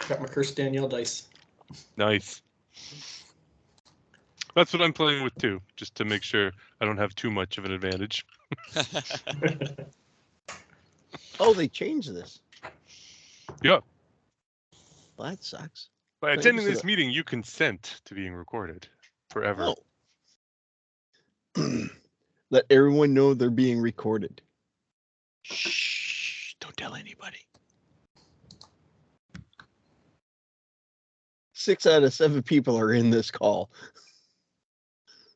Got my cursed Danielle dice. Nice. That's what I'm playing with too, just to make sure I don't have too much of an advantage. Oh, they changed this. Yeah. Well, that sucks. By Thank attending you for this that. meeting, you consent to being recorded forever. Oh. Let everyone know they're being recorded. Shh, don't tell anybody. 6 out of 7 people are in this call.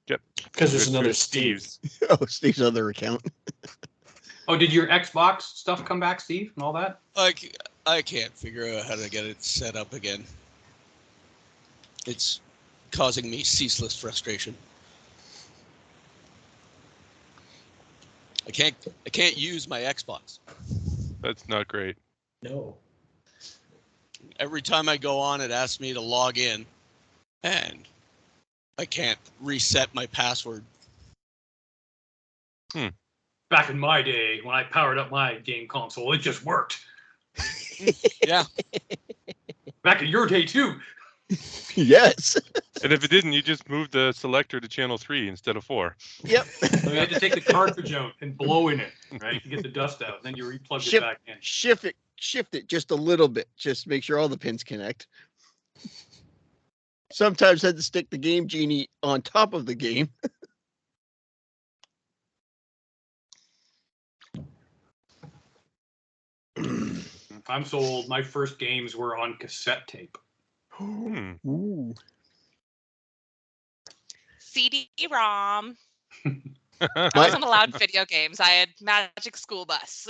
Yep. Because there's Good another for Steve. Oh, Steve's other account. Oh, did your Xbox stuff come back, Steve, and all that? I can't figure out how to get it set up again. It's causing me ceaseless frustration. I can't use my Xbox. That's not great. No. Every time I go on, it asks me to log in, and I can't reset my password. Back in my day, when I powered up my game console, it just worked. Yeah. Back in your day, too. Yes. And if it didn't, you just moved the selector to channel 3 instead of 4. Yep. So you had to take the cartridge out and blow in it, right, to get the dust out. Then you replugged it back in. Shift it just a little bit. Just make sure all the pins connect. Sometimes I had to stick the Game Genie on top of the game. I'm so old. My first games were on cassette tape. Ooh. CD-ROM. I wasn't allowed video games. I had Magic School Bus.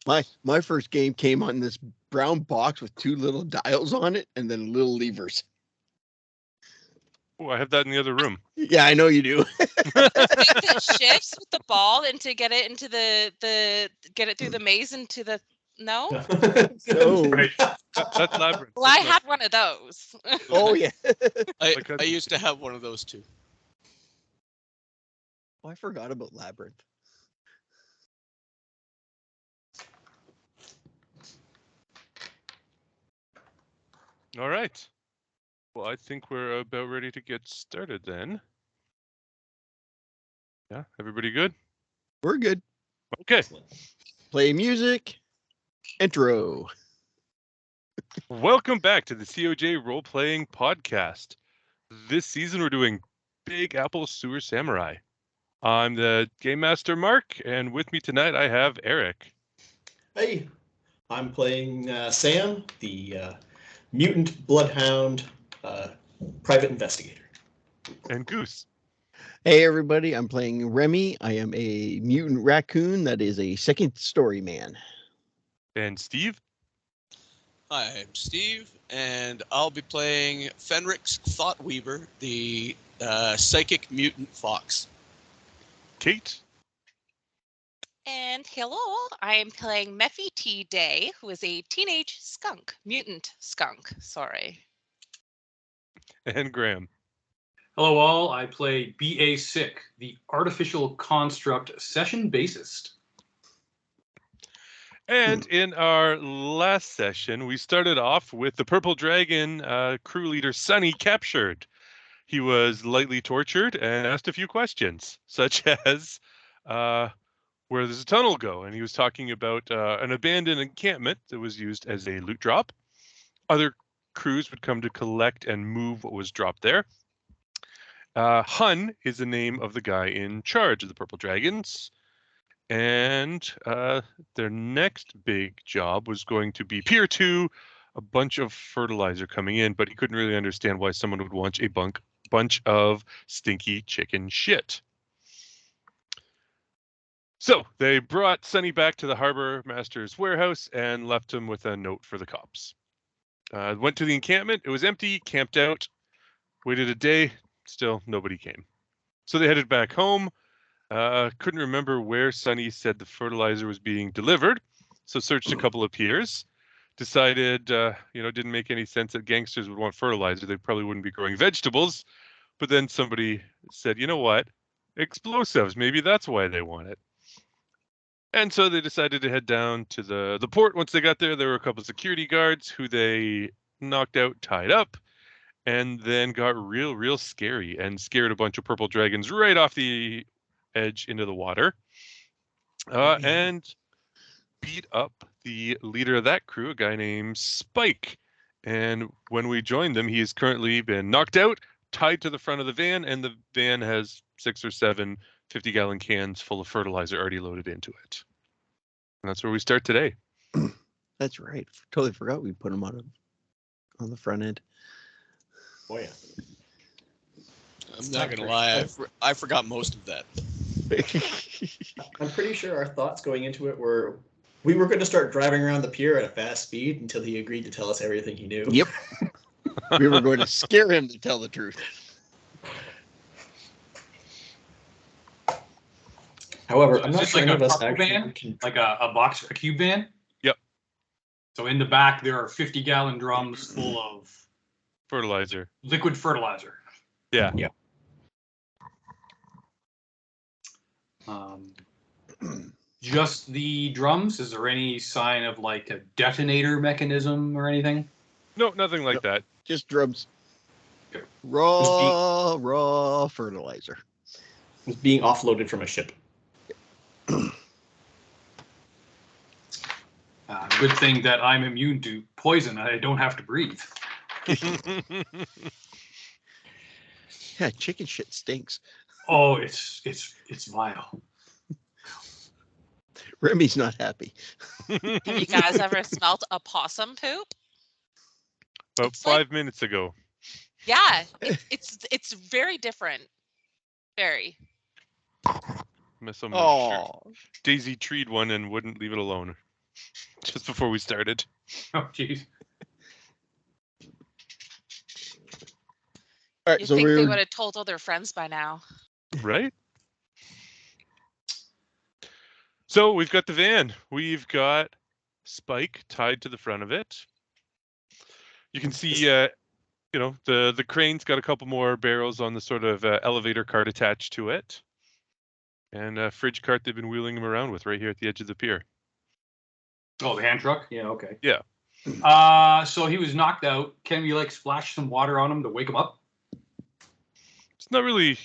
My first game came on this brown box with 2 little dials on it and then little levers. Oh, I have that in the other room. Yeah, I know you do. That shifts with the ball and to get it into get it through the maze into the no. No. Right. That's Labyrinth. Well, I had one of those. Oh yeah. I used to have one of those too. Oh, I forgot about Labyrinth. All right. Well, I think we're about ready to get started then. Yeah, everybody good? We're good. Okay. Play music. Intro. Welcome back to the COJ Role-Playing Podcast. This season we're doing Big Apple Sewer Samurai. I'm the Game Master Mark, and with me tonight I have Eric. Hey, I'm playing Sam, the mutant bloodhound private investigator. And Goose. Hey everybody, I'm playing Remy. I am a mutant raccoon that is a second story man. And Steve. Hi, I'm Steve, and I'll be playing Fenric's Thoughtweaver, the psychic mutant fox. Kate. And hello, I am playing Meffy T. Day, who is a teenage mutant skunk. Sorry. And Graham. Hello, all. I play B.A. Sick, the artificial construct session bassist. And in our last session, we started off with the Purple Dragon crew leader Sunny captured. He was lightly tortured and asked a few questions, such as where does the tunnel go? And he was talking about an abandoned encampment that was used as a loot drop. Other crews would come to collect and move what was dropped there. Hun is the name of the guy in charge of the Purple Dragons. And their next big job was going to be Pier 2, a bunch of fertilizer coming in, but he couldn't really understand why someone would want a bunch of stinky chicken shit. So they brought Sunny back to the harbor master's warehouse and left him with a note for the cops. Went to the encampment. It was empty, camped out, waited a day, still nobody came. So they headed back home. Couldn't remember where Sunny said the fertilizer was being delivered, so searched a couple of piers. Decided, didn't make any sense that gangsters would want fertilizer. They probably wouldn't be growing vegetables. But then somebody said, you know what? Explosives. Maybe that's why they want it. And so they decided to head down to the port. Once they got there were a couple of security guards who they knocked out, tied up, and then got real scary and scared a bunch of purple dragons right off the edge into the water. And beat up the leader of that crew, a guy named Spike. And when we joined them, he has currently been knocked out, tied to the front of the van, and the van has 6 or 7 50-gallon cans full of fertilizer already loaded into it. And that's where we start today. That's right. Totally forgot we put them on the front end. Oh yeah. I'm not gonna lie, I forgot most of that. I'm pretty sure our thoughts going into it were we were going to start driving around the pier at a fast speed until he agreed to tell us everything he knew. Yep. We were going to scare him to tell the truth. However, So I'm is not this sure like any a of us cargo actually van? can. Like a cube van? Yep. So in the back there are 50-gallon drums full of Fertilizer. liquid fertilizer. Yeah. Yeah. Just the drums? Is there any sign of like a detonator mechanism or anything? No, nothing like that. Just drums. Okay. Raw fertilizer. Was being offloaded from a ship. Good thing that I'm immune to poison. I don't have to breathe. Yeah, chicken shit stinks. Oh, it's vile. Remy's not happy. Have you guys ever smelled a possum poop? About It's like- 5 minutes ago. Yeah, it's very different. Very. Oh, Daisy treed one and wouldn't leave it alone. Just before we started. Oh, jeez. all right. You'd So think they we're would have told all their friends by now. Right? So we've got the van. We've got Spike tied to the front of it. You can see, the crane's got a couple more barrels on the sort of elevator cart attached to it. And a fridge cart they've been wheeling him around with right here at the edge of the pier. Oh, the hand truck? Yeah, okay. Yeah. So he was knocked out. Can we like splash some water on him to wake him up? It's not really,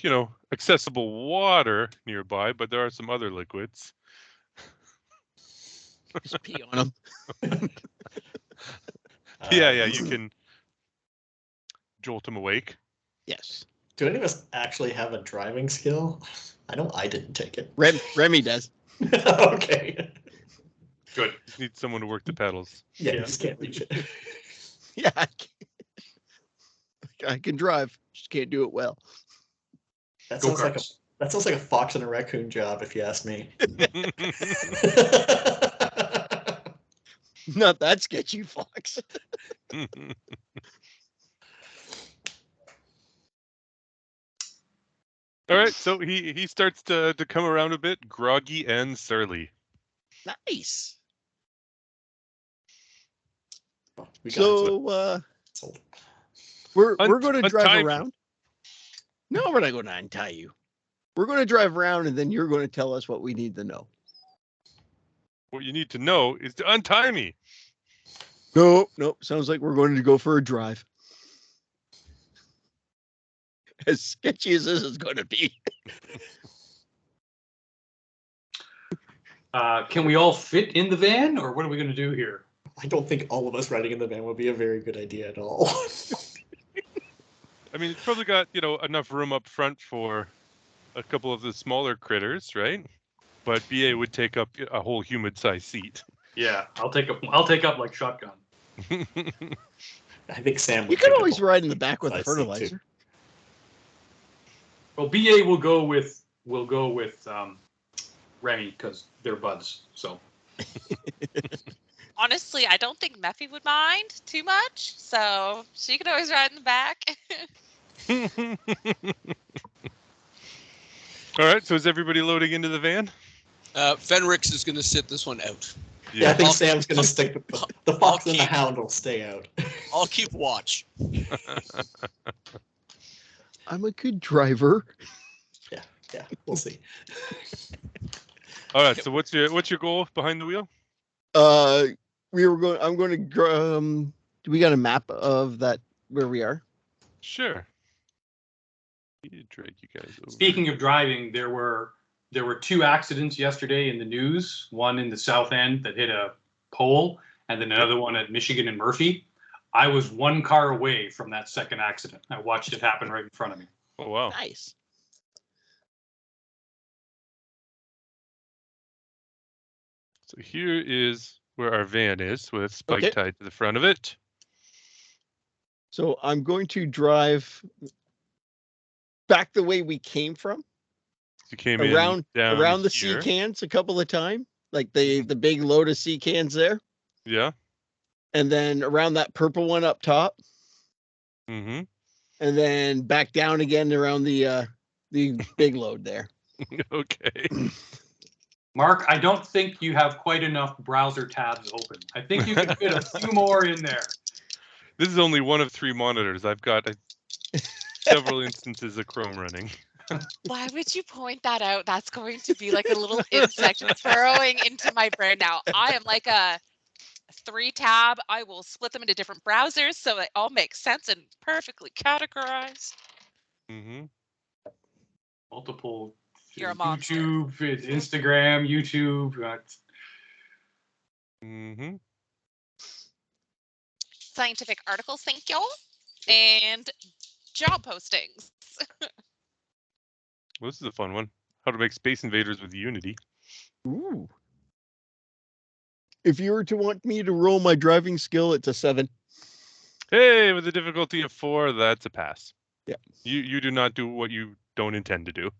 accessible water nearby, but there are some other liquids. just pee on him. Yeah, you can jolt him awake. Yes. Do any of us actually have a driving skill? I know I didn't take it. Remy does. Okay. Good. Just need someone to work the pedals. Yeah, Yeah. you just can't reach it. Yeah, I can drive. Just can't do it well. That Go sounds like a fox and a raccoon job, if you ask me. Not that sketchy, Fox. All right, so he starts to come around a bit, groggy and surly. Nice. We got it. So Sold. we're going to drive untie me. around. No, we're not going to untie you. We're going to drive around, and then you're going to tell us what we need to know. What you need to know is to untie me. Nope. Sounds like we're going to go for a drive. As sketchy as this is going to be. Can we all fit in the van, or what are we going to do here? I don't think all of us riding in the van would be a very good idea at all. I mean, it's probably got, enough room up front for a couple of the smaller critters, right? But BA would take up a whole human-sized seat. Yeah, I'll take up like shotgun. I think Sam would You can take up always all- ride in the back with the I see, too. fertilizer. Well, BA will go with Remy because they're buds. So Honestly, I don't think Meffy would mind too much, so she could always ride in the back. All right, so is everybody loading into the van? Fenrix is going to sit this one out. Yeah, I think I'll- Sam's going to stick with the fox and the hound will stay out. I'll keep watch. I'm a good driver. Yeah, we'll see. All right, so what's your goal behind the wheel? I'm going to Do we got a map of that where we are? Sure. You drag you guys over. Speaking of driving, there were 2 accidents yesterday in the news. One in the South End that hit a pole, and then another one at Michigan and Murphy. I was 1 car away from that second accident. I watched it happen right in front of me. Oh wow. Nice. So here is where our van is with Spike Okay. tied to the front of it. So I'm going to drive back the way we came from, You came around in down around the sea here. cans a couple of times, like the big load of sea cans there, Yeah. and then around that purple one up top, Mm-hmm. and then back down again around the big load there. Okay. Mark, I don't think you have quite enough browser tabs open. I think you could fit a few more in there. This is only one of 3 monitors. I've got several instances of Chrome running. Why would you point that out? That's going to be like a little insect burrowing into my brain now. I am like a 3 tab. I will split them into different browsers so it all makes sense and perfectly categorized. Mm-hmm. Multiple You're a monster. YouTube, Instagram, YouTube. Mm-hmm. Scientific articles, thank you. And job postings. Well, this is a fun one. How to make Space Invaders with Unity. Ooh. If you were to want me to roll my driving skill, it's a 7. Hey, with a difficulty of 4, that's a pass. Yeah. You do not do what you don't intend to do.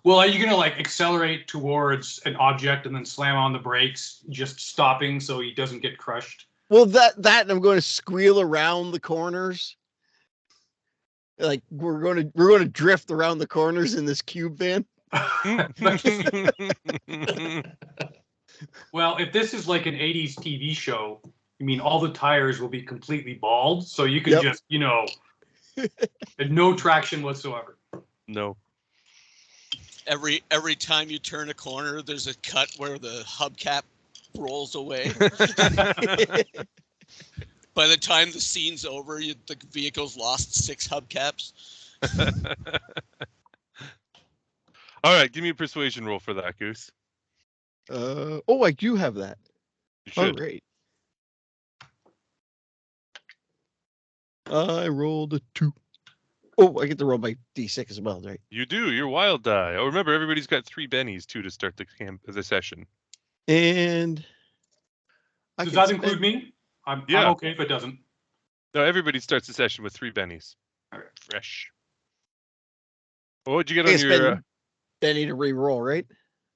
Well, are you gonna like accelerate towards an object and then slam on the brakes, just stopping so he doesn't get crushed? Well, that and I'm going to squeal around the corners. Like we're going to drift around the corners in this cube van. Well, if this is like an 80s TV show, I mean, all the tires will be completely bald, so you can Yep. just, no traction whatsoever. No. Every time you turn a corner, there's a cut where the hubcap rolls away. By the time the scene's over, the vehicle's lost 6 hubcaps. All right, give me a persuasion roll for that, Goose. Oh, I do have that. You All should. right. I rolled a 2. Oh, I get to roll my D6 as well, right? You do. You're wild die. Oh, remember, everybody's got 3 bennies too to start the session. And Does that include me? I'm okay if it doesn't. No, everybody starts the session with 3 bennies. All right. Fresh. What would you get on your? Benny to re-roll, right?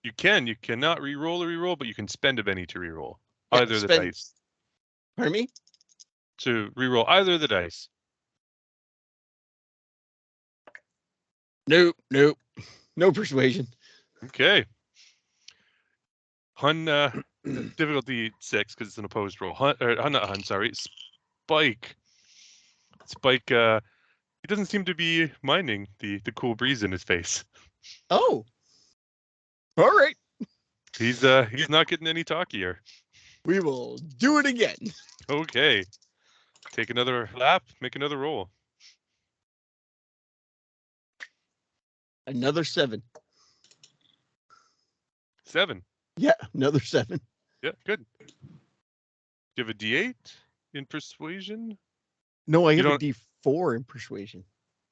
You can. You cannot re-roll a re-roll, but you can spend a benny to re-roll Yeah, either of the dice. Pardon me? To re-roll either of the dice. Nope. No persuasion. Okay. Hun, difficulty 6 because it's an opposed roll. Not Hun, sorry. Spike. He doesn't seem to be minding the cool breeze in his face. Oh. All right. He's not getting any talkier. We will do it again. Okay. Take another lap, make another roll. Another 7. 7. Yeah, another 7. Yeah, good. Do you have a D8 in persuasion? No, I have a D4 in persuasion.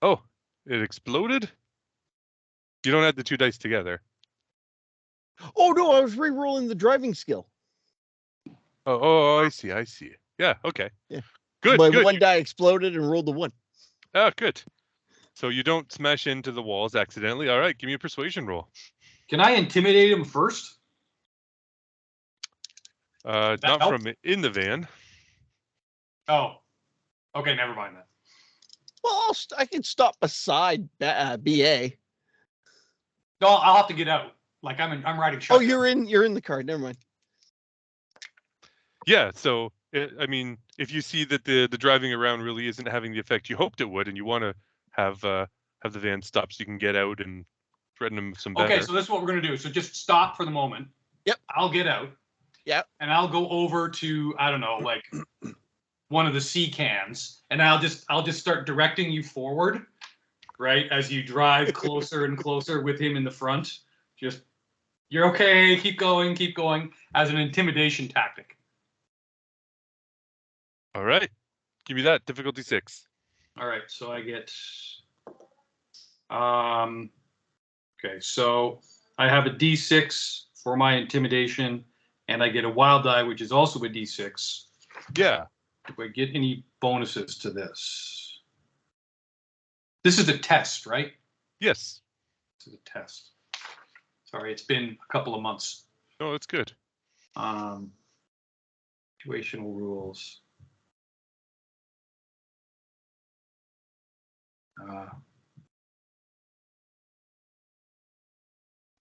Oh, it exploded? You don't add the 2 dice together. Oh no, I was re-rolling the driving skill. Oh, I see. Yeah, okay. Yeah. Good, My good. 1 die exploded and rolled the 1. Oh, good. So you don't smash into the walls accidentally. All right, give me a persuasion roll. Can I intimidate him first? Not help? from in the van. Oh, okay, never mind that. Well, I can stop beside BA. No, I'll have to get out. Like I'm riding Oh, shotgun. you're in the car. Never mind. Yeah, so if you see that the driving around really isn't having the effect you hoped it would, and you want to have the van stop so you can get out and threaten him some better. Okay, so this is what we're gonna do. So just stop for the moment. Yep. I'll get out. Yeah. And I'll go over to, I don't know, like one of the sea cans, and I'll just start directing you forward, right? As you drive closer and closer with him in the front. Just, you're okay, keep going, as an intimidation tactic. All right. Give me that. Difficulty 6. All right, so I get, okay, so I have a D6 for my intimidation, and I get a wild die, which is also a D6. Yeah. Do I get any bonuses to this? This is a test, right? Yes. This is a test. Sorry, it's been a couple of months. Oh, that's good. Situational rules.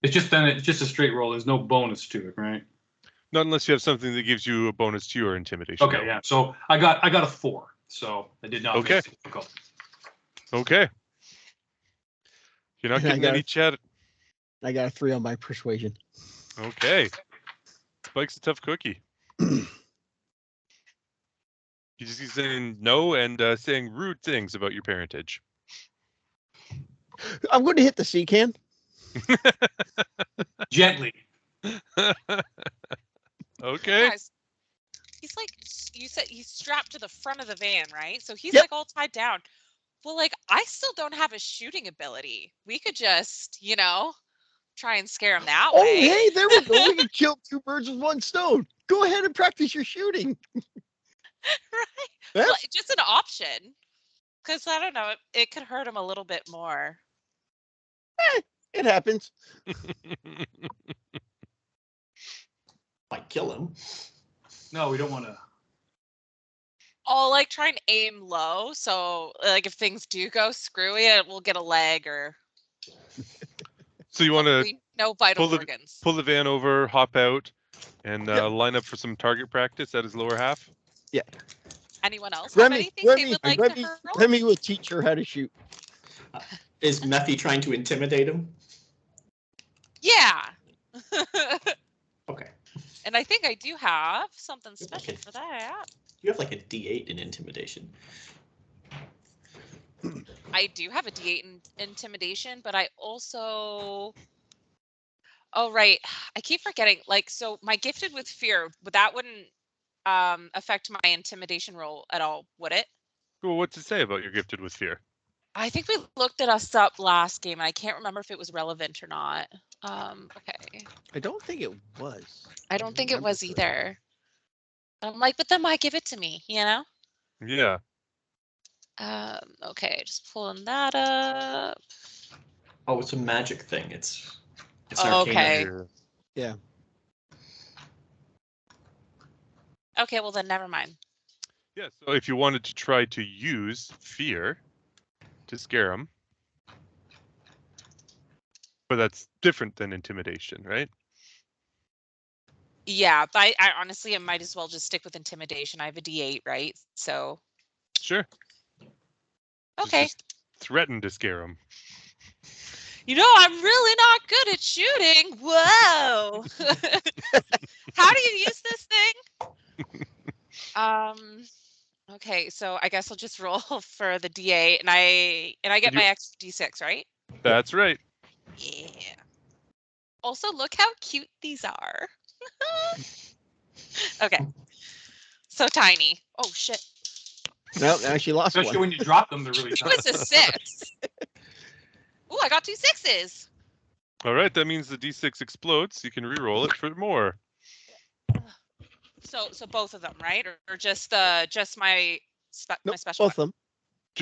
It's just a straight roll. There's no bonus to it, right? Not unless you have something that gives you a bonus to your intimidation. Okay, yeah. So I got a 4. So I did not Okay. make it difficult. Okay. You're not And I getting got any chat. I got a 3 on my persuasion. Okay. Spike's a tough cookie. He's just saying no and saying rude things about your parentage. I'm going to hit the sea can. Gently. Okay. Guys, he's like, you said he's strapped to the front of the van, right? So he's Yep. like all tied down. Well, like, I still don't have a shooting ability. We could just, try and scare him that Oh, way. hey, there we go. We can kill 2 birds with 1 stone. Go ahead and practice your shooting. Right? That's- Well, just an option. Because, I don't know, it could hurt him a little bit more. It happens. Might kill him. No, we don't want to. I'll, like, try and aim low. So, like, if things do go screwy, we'll get a leg or So you want to no vital pull the- organs. pull the van over, hop out, and line up for some target practice at his lower half? Anyone else have anything they would like to hurl? Remy will teach her how to shoot. Is Methy trying to intimidate him? Yeah. Okay. And I think I do have something special for that. You have like a D8 in intimidation. I do have a D8 in intimidation, but I also. Oh, right. I keep forgetting. Like, so my gifted with fear, but that wouldn't affect my intimidation roll at all, would it? Well, what's it say about you're gifted with fear? I think we looked at us up last game, and I can't remember if it was relevant or not. Okay. I don't think it was. I don't think it remember was correctly. either. I'm like, but then why give it to me, Yeah. Okay, just pulling that up. Oh, it's a magic thing. It's an Oh, arcana. okay. Yeah. Okay, well then never mind. Yeah, so if you wanted to try to use fear to scare him, but that's different than intimidation, right? Yeah, but I honestly, I might as well just stick with intimidation. I have a D8, right? So. Sure. Okay. Just threaten to scare him. I'm really not good at shooting. Whoa. How do you use this thing? Okay, so I guess I'll just roll for the D8 and I get my extra D6, right? That's right. Yeah. Also, look how cute these are. Okay. So tiny. Oh shit. No, now she lost Especially one. when you drop them, they're really It tough. was a 6. Ooh, I got 2 6s. All right, that means the D6 explodes. You can re-roll it for more. So both of them, right? Or just my Nope, my special both of them.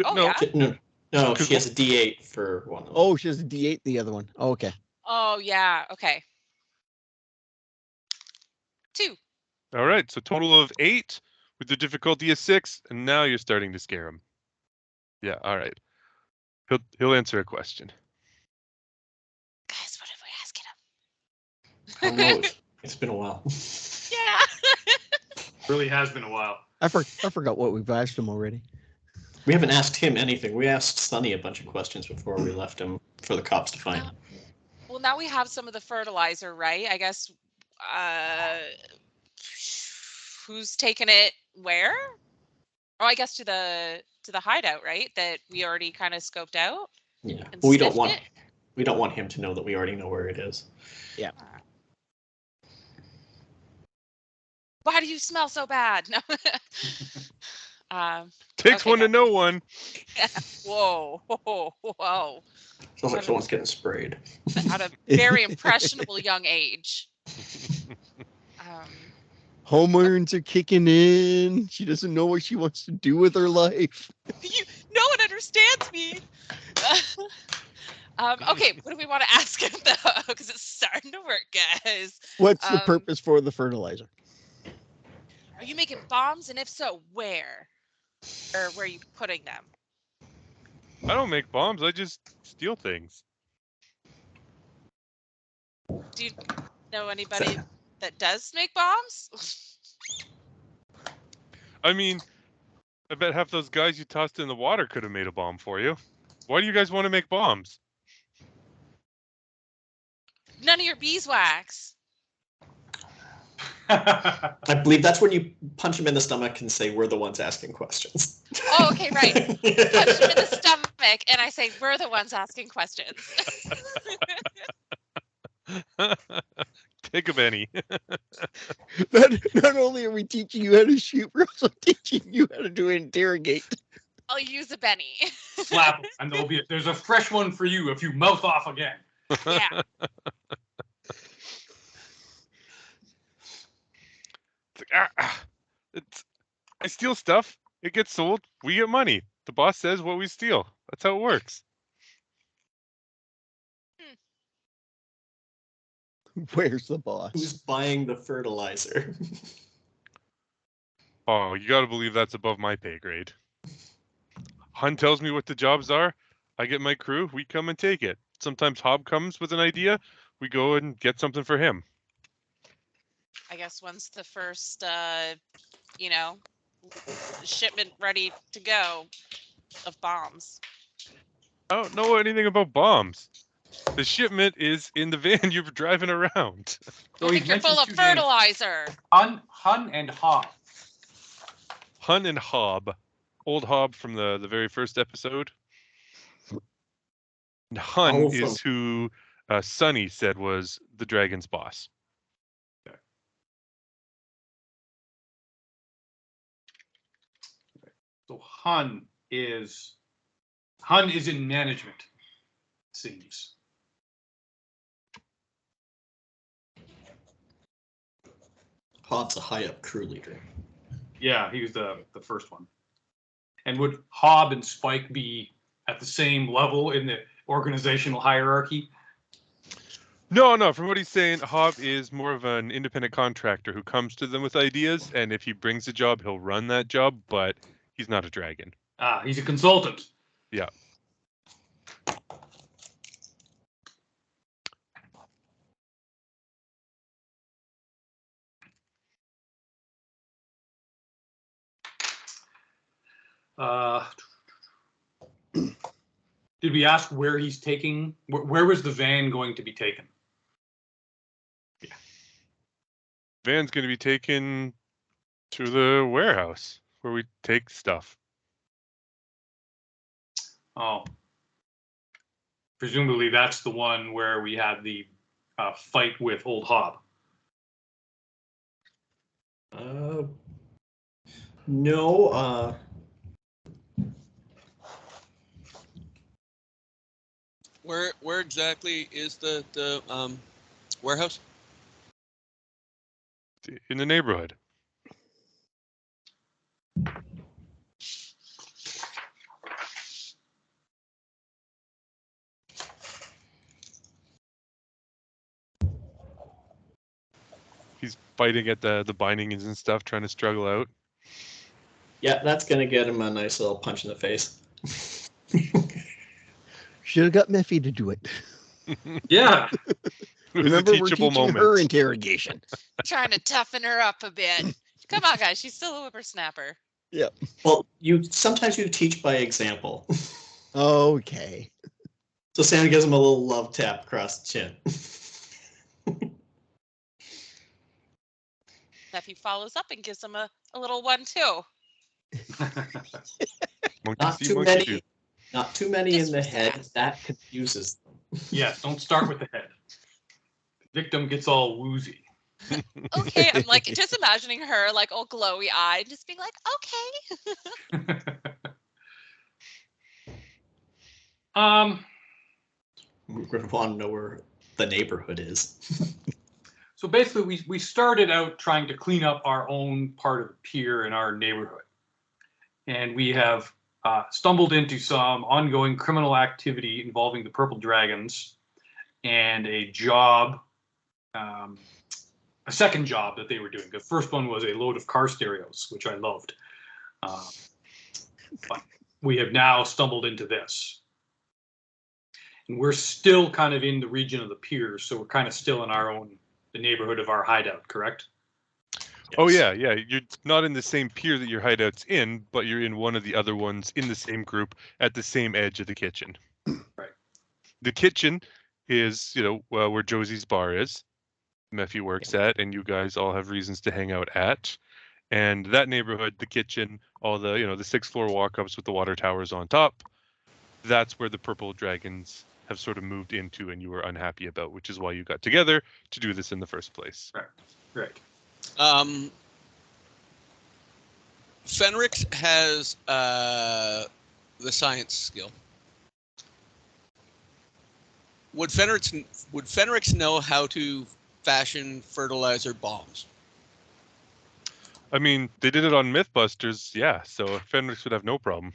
Oh, No, yeah? No, she has a D8 for one of them. Oh, she has a D8, the other one. Oh, okay. Oh yeah, okay. 2. all right, so total of 8 with the difficulty of 6, and now you're starting to scare him. Yeah, all right. He'll answer a question. Guys, what if we ask him? I don't know. It's been a while. Yeah. Really has been a while. I forgot what we've asked him already. We haven't asked him anything. We asked Sunny a bunch of questions before we left him for the cops to find. Well, now we have some of the fertilizer, right? I guess who's taken it where? Oh, I guess to the hideout, right? That we already kind of scoped out. Yeah, And but we don't sniffed want it? him to know that we already know where it is. Why do you smell so bad? No. Takes Okay, one to guys. know one. Whoa, whoa. Sounds like someone's getting sprayed. At a very impressionable young age. Hormones are kicking in. She doesn't know what she wants to do with her life. No one understands me. Okay, what do we want to ask him though? Because it's starting to work, guys. What's the purpose for the fertilizer? Are you making bombs? And if so, where? Or where are you putting them? I don't make bombs. I just steal things. Do you know anybody that does make bombs? I mean, I bet half those guys you tossed in the water could have made a bomb for you. Why do you guys want to make bombs? None of your beeswax. I believe that's when you punch him in the stomach and say, we're the ones asking questions. Oh, okay, right. Punch him in the stomach, and I say, we're the ones asking questions. Take a Benny. Not only are we teaching you how to shoot, we're also teaching you how to interrogate. I'll use a Benny. Slap him, and there's a fresh one for you if you mouth off again. Yeah. I steal stuff. It gets sold. We get money. The boss says what we steal. That's how it works. Where's the boss? Who's buying the fertilizer? Oh, you got to believe that's above my pay grade. Hun tells me what the jobs are. I get my crew. We come and take it. Sometimes Hob comes with an idea. We go and get something for him. I guess once the first, shipment ready to go of bombs. I don't know anything about bombs. The shipment is in the van you're driving around. So I he think you're mentioned full of two names, fertilizer. Hun and Hob. Hun and Hob. Old Hob from the very first episode. And Hun Oh, is who Sonny said was the dragon's boss. So Hun is in management, it seems. Hob's a high up crew leader. Yeah, he was the first one. And would Hob and Spike be at the same level in the organizational hierarchy? No. From what he's saying, Hob is more of an independent contractor who comes to them with ideas, and if he brings a job, he'll run that job, but he's not a dragon. Ah, he's a consultant. Yeah. Did we ask where he's taking? Where was the van going to be taken? Van's going to be taken to the warehouse where we take stuff. Oh, presumably that's the one where we had the fight with Old Hob. No. Where exactly is the warehouse? In the neighborhood. He's biting at the bindings and stuff, trying to struggle out. Yeah, that's gonna get him a nice little punch in the face. Should have got Meffy to do it. Yeah. It was Remember, a we're teachable teaching moment. her interrogation. Trying to toughen her up a bit. Come on, guys. She's still a whippersnapper. Well, sometimes you teach by example. Okay. So Sam gives him a little love tap across the chin. Nephew follows up and gives him a little 1-2. Monkey Not see, too monkey many. do. Not too many Just in the for head. sass. That confuses them. Yes, don't start with the head. The victim gets all woozy. Okay, I'm like just imagining her like all glowy eyed, just being like, okay. We're going to want to know where the neighborhood is. So basically, we started out trying to clean up our own part of the pier in our neighborhood. And we have stumbled into some ongoing criminal activity involving the Purple Dragons and a job, a second job that they were doing. The first one was a load of car stereos, which I loved. But we have now stumbled into this. And we're still kind of in the region of the piers, so we're kind of still in the neighborhood of our hideout, correct? Oh Yes. yeah. You're not in the same pier that your hideout's in, but you're in one of the other ones in the same group at the same edge of the kitchen. Right. The kitchen is, where Josie's bar is. Mephi works at, and you guys all have reasons to hang out at. And that neighborhood, the kitchen, all the, the 6th floor walk-ups with the water towers on top, that's where the Purple Dragons have sort of moved into and you were unhappy about, which is why you got together to do this in the first place. Right. Fenrix has the science skill. Would Fenrix know how to fashion fertilizer bombs? I mean, they did it on Mythbusters, yeah, so Fenrix would have no problem.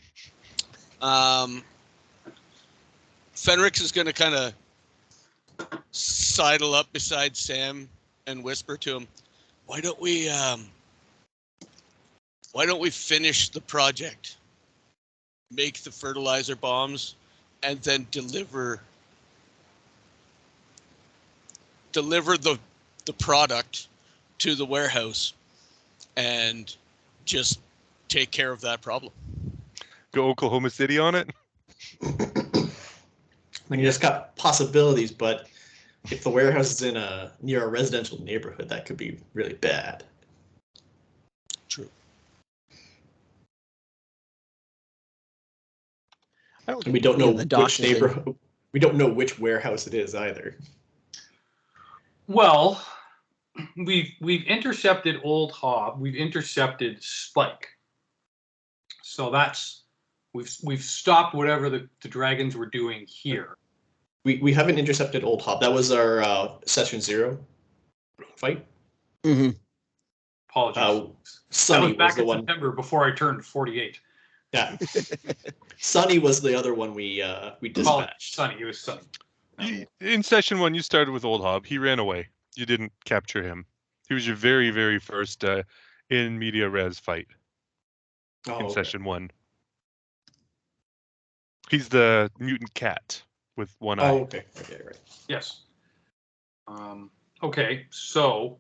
Fenrix is going to kind of sidle up beside Sam and whisper to him, why don't we finish the project, make the fertilizer bombs, and then deliver the product to the warehouse and just take care of that problem. Go Oklahoma City on it? I mean, it's got possibilities, but if the warehouse is near a residential neighborhood, that could be really bad. True. I don't And we think don't any know of the docks which is in- neighborhood. We don't know which warehouse it is either. Well, we've intercepted Old Hob. We've intercepted Spike. So we've stopped whatever the dragons were doing here. We haven't intercepted Old Hob. That was our session 0 fight. Mhm. Apologies. Sunny that was back the in one. September before I turned 48. Yeah. Sunny was the other one we Apologies, dispatched. Sunny. It was Sunny. In session 1, you started with Old Hob. He ran away. You didn't capture him. He was your very, very first in media res fight in session 1. He's the mutant cat with one eye. Oh, okay. Okay, right. Yes. Okay, so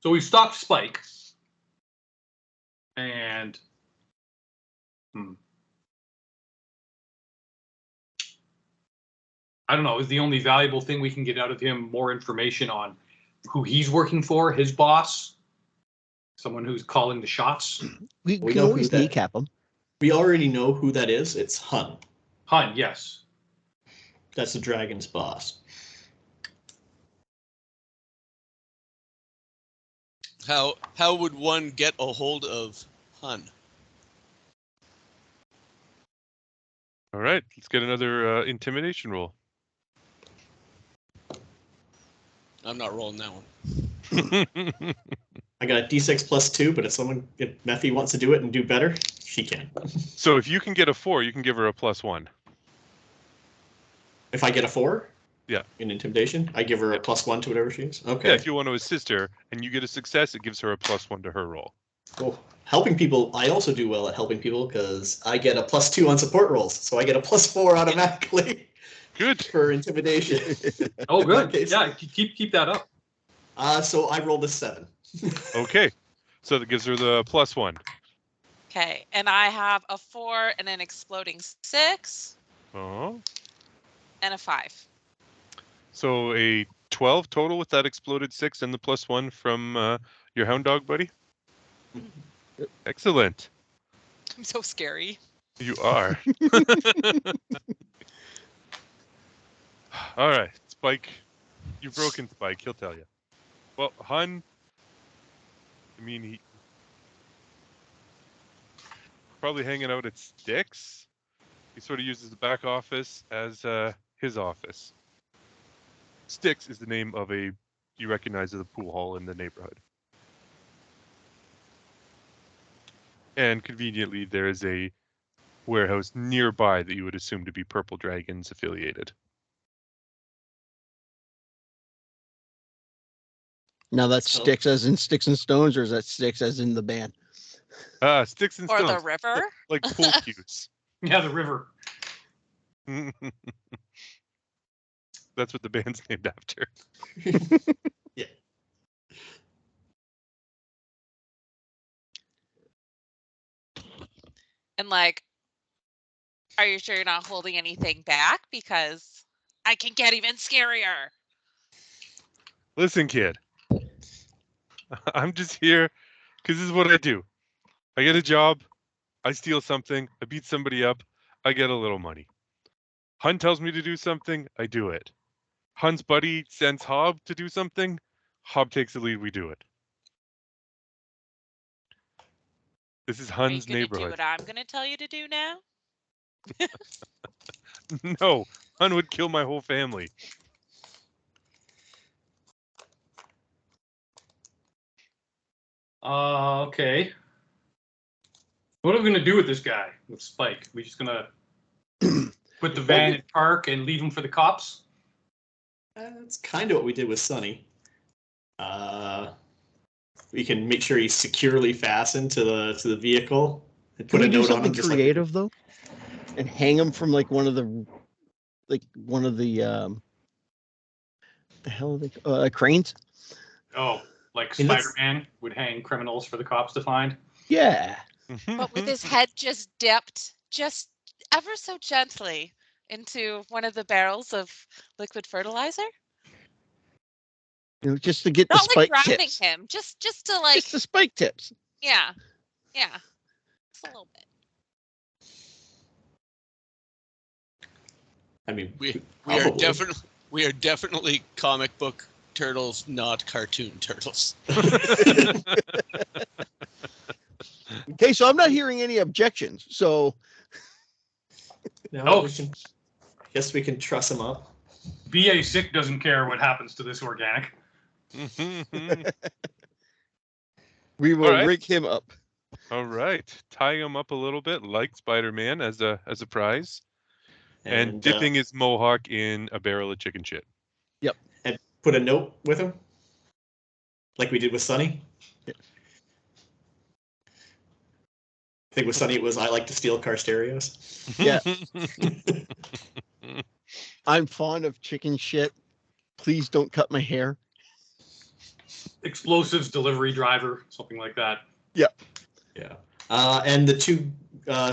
we've stopped Spike, and I don't know, is the only valuable thing we can get out of him more information on who he's working for, his boss, someone who's calling the shots? We We can know always who that- kneecap him. We already know who that is. It's Hun. Hun, yes. That's the dragon's boss. How would one get a hold of Hun? All right, let's get another intimidation roll. I'm not rolling that one. I got a D6 plus 2, but if Mephi wants to do it and do better, she can. So if you can get a 4, you can give her a +1. If I get a 4, Yeah. in intimidation, I give her a +1 to whatever she is. Okay. Yeah, if you want to assist her and you get a success, it gives her a +1 to her roll. Cool. Helping people, I also do well at helping people because I get a +2 on support rolls, so I get a +4 automatically Good. for intimidation. Oh, In that good. case. Yeah, keep that up. So I rolled a 7. Okay, so that gives her the +1. Okay, and I have a 4 and an exploding 6 Oh. and a 5. So a 12 total with that exploded 6 and the +1 from your hound dog buddy. Excellent. I'm so scary. You are. All right, Spike. You've broken Spike. He'll tell you. Well, Hun. I mean, he probably hanging out at Sticks. He sort of uses the back office as his office. Sticks is the name of you recognize as a pool hall in the neighborhood. And conveniently, there is a warehouse nearby that you would assume to be Purple Dragons affiliated. Now that's So- Sticks as in Sticks and Stones, or is that Sticks as in the band? Sticks and Or Stones. the river. Like pool cues. Yeah, the river. That's what the band's named after. Yeah. And like, are you sure you're not holding anything back? Because I can get even scarier. Listen, kid. I'm just here because this is what I do. I get a job. I steal something. I beat somebody up. I get a little money. Hun tells me to do something. I do it. Hun's buddy sends Hob to do something. Hob takes the lead. We do it. This is Are you Hun's gonna do neighborhood. what I'm gonna tell you to do now? No, Hun would kill my whole family. Okay. What are we gonna do with this guy, with Spike? We just gonna put the van in park and leave him for the cops? That's kind of what we did with Sonny. We can make sure he's securely fastened to the vehicle and Can put we a do note on something him. Just like creative though, and hang him from like one of the the hell are they cranes? Oh, like And that's- Spider-Man would hang criminals for the cops to find? Yeah. But with his head just dipped just ever so gently into one of the barrels of liquid fertilizer. You know, just to get the Not like spike drowning tips. him, just to like, Just the spike tips. yeah, just a little bit. I mean, We probably. are definitely comic book turtles, not cartoon turtles. Okay, so I'm not hearing any objections. So No, Oh. we can, I guess we can truss him up. BA Sick doesn't care what happens to this organic. we will All right. rig him up. All right, tie him up a little bit like Spider-Man as a prize, and dipping his mohawk in a barrel of chicken shit. And put a note with him, like we did with Sonny. Yeah. I think with Sonny it was I like to steal car stereos. Yeah. I'm fond of chicken shit. Please don't cut my hair. Explosives delivery driver, something like that. Yeah. And the two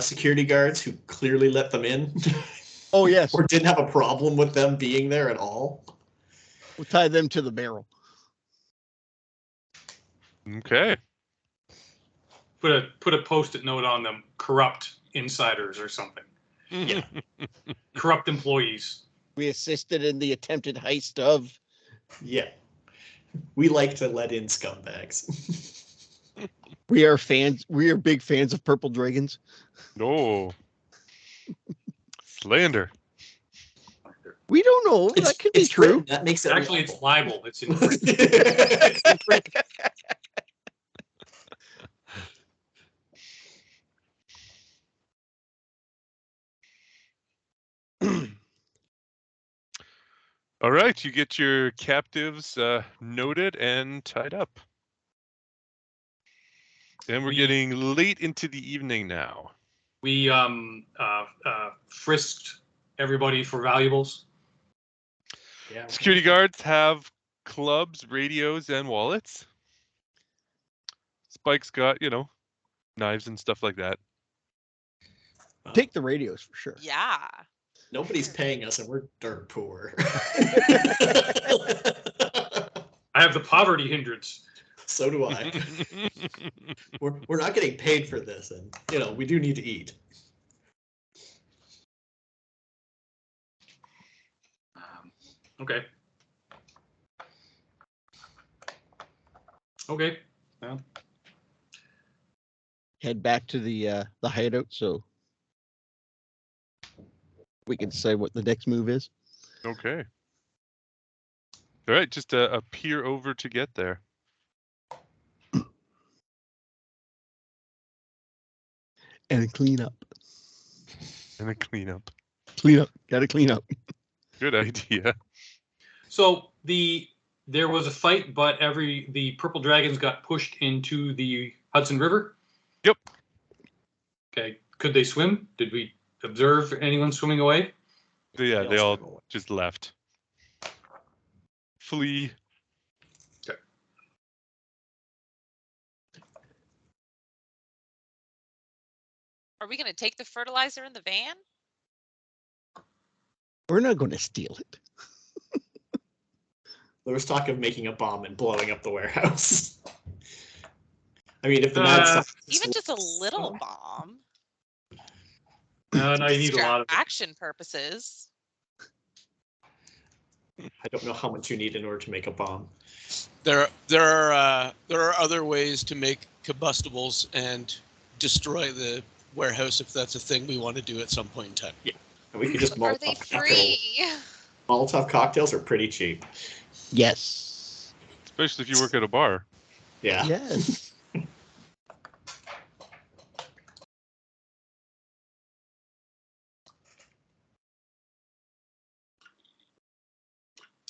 security guards who clearly let them in Oh yes, or didn't have a problem with them being there at all. we'll tie them to the barrel. Okay. Put a post-it note on them, corrupt insiders or something. Yeah. Corrupt employees. We assisted in the attempted heist of. Yeah. We like to let in scumbags. We are fans. We are big fans of Purple Dragons. No. Slander. We don't know. That could be it's true. written, that makes it Actually, it's lawful. libel. It's in All right, you get your captives noted and tied up. And we're getting late into the evening now. We frisked everybody for valuables. Yeah. Security guards have clubs, radios, and wallets. Spike's got, knives and stuff like that. Take the radios for sure. Yeah. Nobody's paying us and we're dirt poor. have the poverty hindrance. So do I. We're not getting paid for this, and we do need to eat. Okay. Okay. Well, Head back to the hideout so we can say what the next move is. Okay. All right, just a peer over to get there. And clean up. And a cleanup. Clean up. Gotta clean up. Good idea. so there was a fight, but the purple dragons got pushed into the Hudson River. Yep. Okay. Could they swim? Did we observe anyone swimming away? Yeah, they swim away. all just left. Flee. Okay. Are we going to take the fertilizer in the van? We're not going to steal it. There was talk of making a bomb and blowing up the warehouse. I mean, if the mad stuff, Even just a little bomb. No, you need a lot of it. Distraction purposes. I don't know how much you need in order to make a bomb. There are other ways to make combustibles and destroy the warehouse if that's a thing we want to do at some point in time. Yeah, and we could just Are they Molotov cocktails. free? Molotov cocktails are pretty cheap. Yes. Especially if you work at a bar. Yeah. Yes.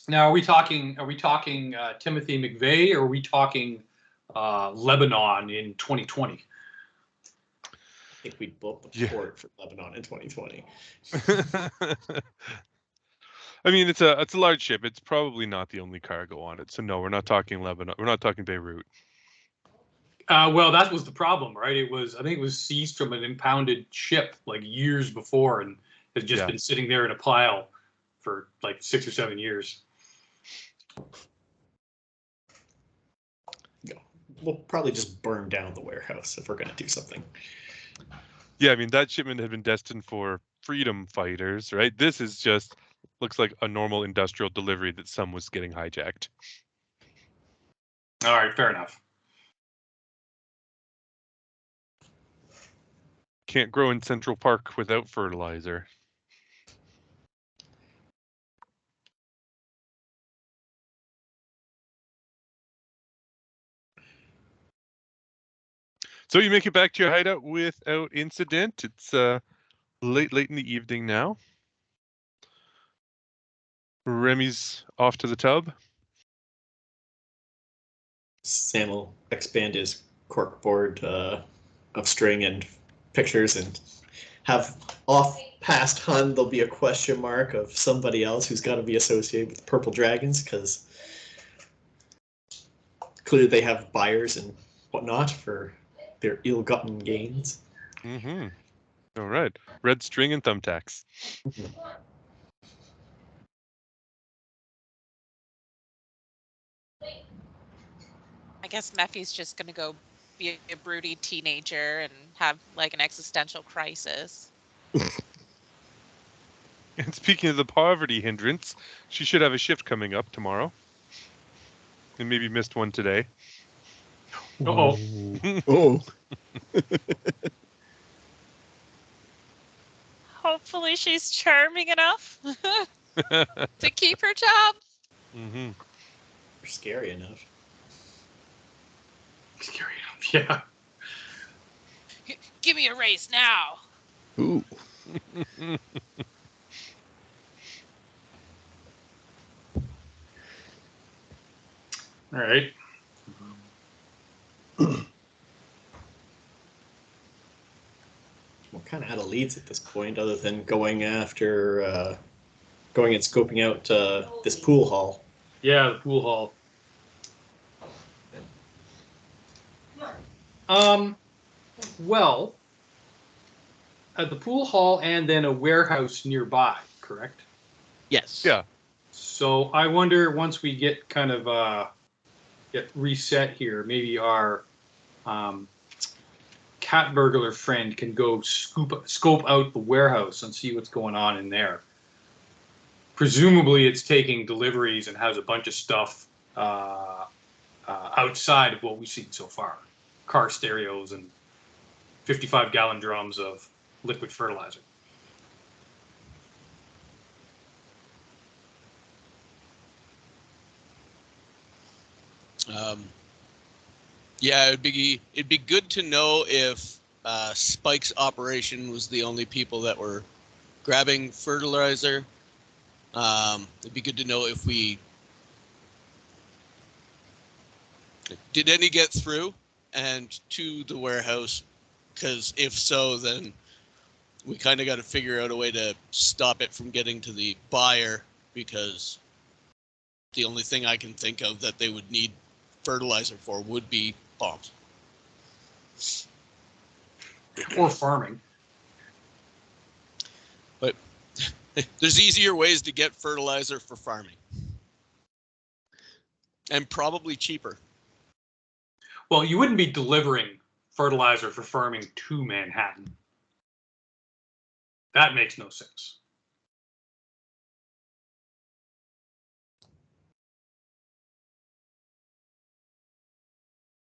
Now, are we talking Timothy McVeigh, or are we talking Lebanon in 2020? I think we'd blow up the Yeah. port for Lebanon in 2020. I mean, it's a large ship. It's probably not the only cargo on it. So no, we're not talking Lebanon. We're not talking Beirut. Well, that was the problem, right? I think it was seized from an impounded ship like years before, and has just been sitting there in a pile for like 6 or 7 years. We'll probably just burn down the warehouse if we're going to do something. Yeah, I mean, that shipment had been destined for freedom fighters, right? This is just looks like a normal industrial delivery that some was getting hijacked. All right, fair enough. Can't grow in Central Park without fertilizer. So you make it back to your hideout without incident. It's late in the evening now. Remy's off to the tub. Sam will expand his corkboard of string and pictures and have off past Hun, there'll be a question mark of somebody else who's got to be associated with Purple Dragons, because clearly they have buyers and whatnot for their ill-gotten gains. Mm-hmm. All right. Red string and thumbtacks. I guess Mephi's just going to go be a broody teenager and have like an existential crisis. And speaking of the poverty hindrance, she should have a shift coming up tomorrow. And maybe missed one today. Uh-oh. Oh. Hopefully she's charming enough to keep her job. Mm-hmm. Scary enough. Scary enough, yeah. Give me a raise now. Ooh. All right. We're kind of out of leads at this point, other than going after, going and scoping out this pool hall. Yeah, the pool hall. Well, at the pool hall and then a warehouse nearby, correct? Yes. Yeah. So I wonder, once we get kind of get reset here, maybe our cat burglar friend can go scope out the warehouse and see what's going on in there. Presumably, it's taking deliveries and has a bunch of stuff outside of what we've seen so far. Car stereos and 55-gallon drums of liquid fertilizer. Yeah, it'd be good to know if Spike's operation was the only people that were grabbing fertilizer. It'd be good to know if did any get through and to the warehouse, because if so, then we kind of got to figure out a way to stop it from getting to the buyer, because the only thing I can think of that they would need fertilizer for would be bombs. Or farming. But there's easier ways to get fertilizer for farming. And probably cheaper. Well, you wouldn't be delivering fertilizer for farming to Manhattan. That makes no sense.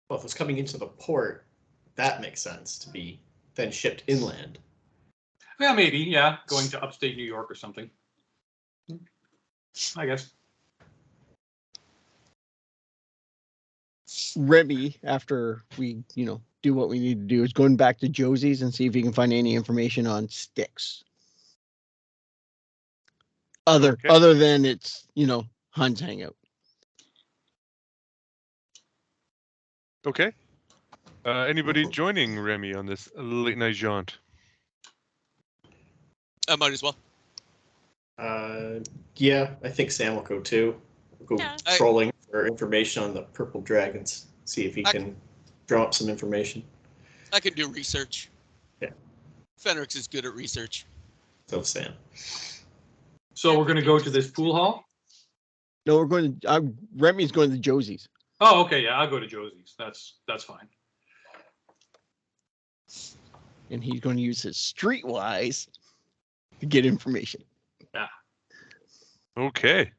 Well, if it's coming into the port, that makes sense to be then shipped inland. Yeah, maybe. Yeah, going to upstate New York or something. I guess. Remy, after we, do what we need to do, is going back to Josie's and see if he can find any information on sticks. Other than it's, Hun's hangout. Okay. Anybody joining Remy on this late night jaunt? I might as well. Yeah, I think Sam will go too. Go trolling for information on the purple dragons. See if he can draw up some information. I can do research. Yeah. Fenrix is good at research. So Sam. So we're going to go to this pool hall? No, we're going to. Remy's going to Josie's. Oh, okay. Yeah, I'll go to Josie's. That's fine. And he's going to use his streetwise to get information. Yeah. Okay.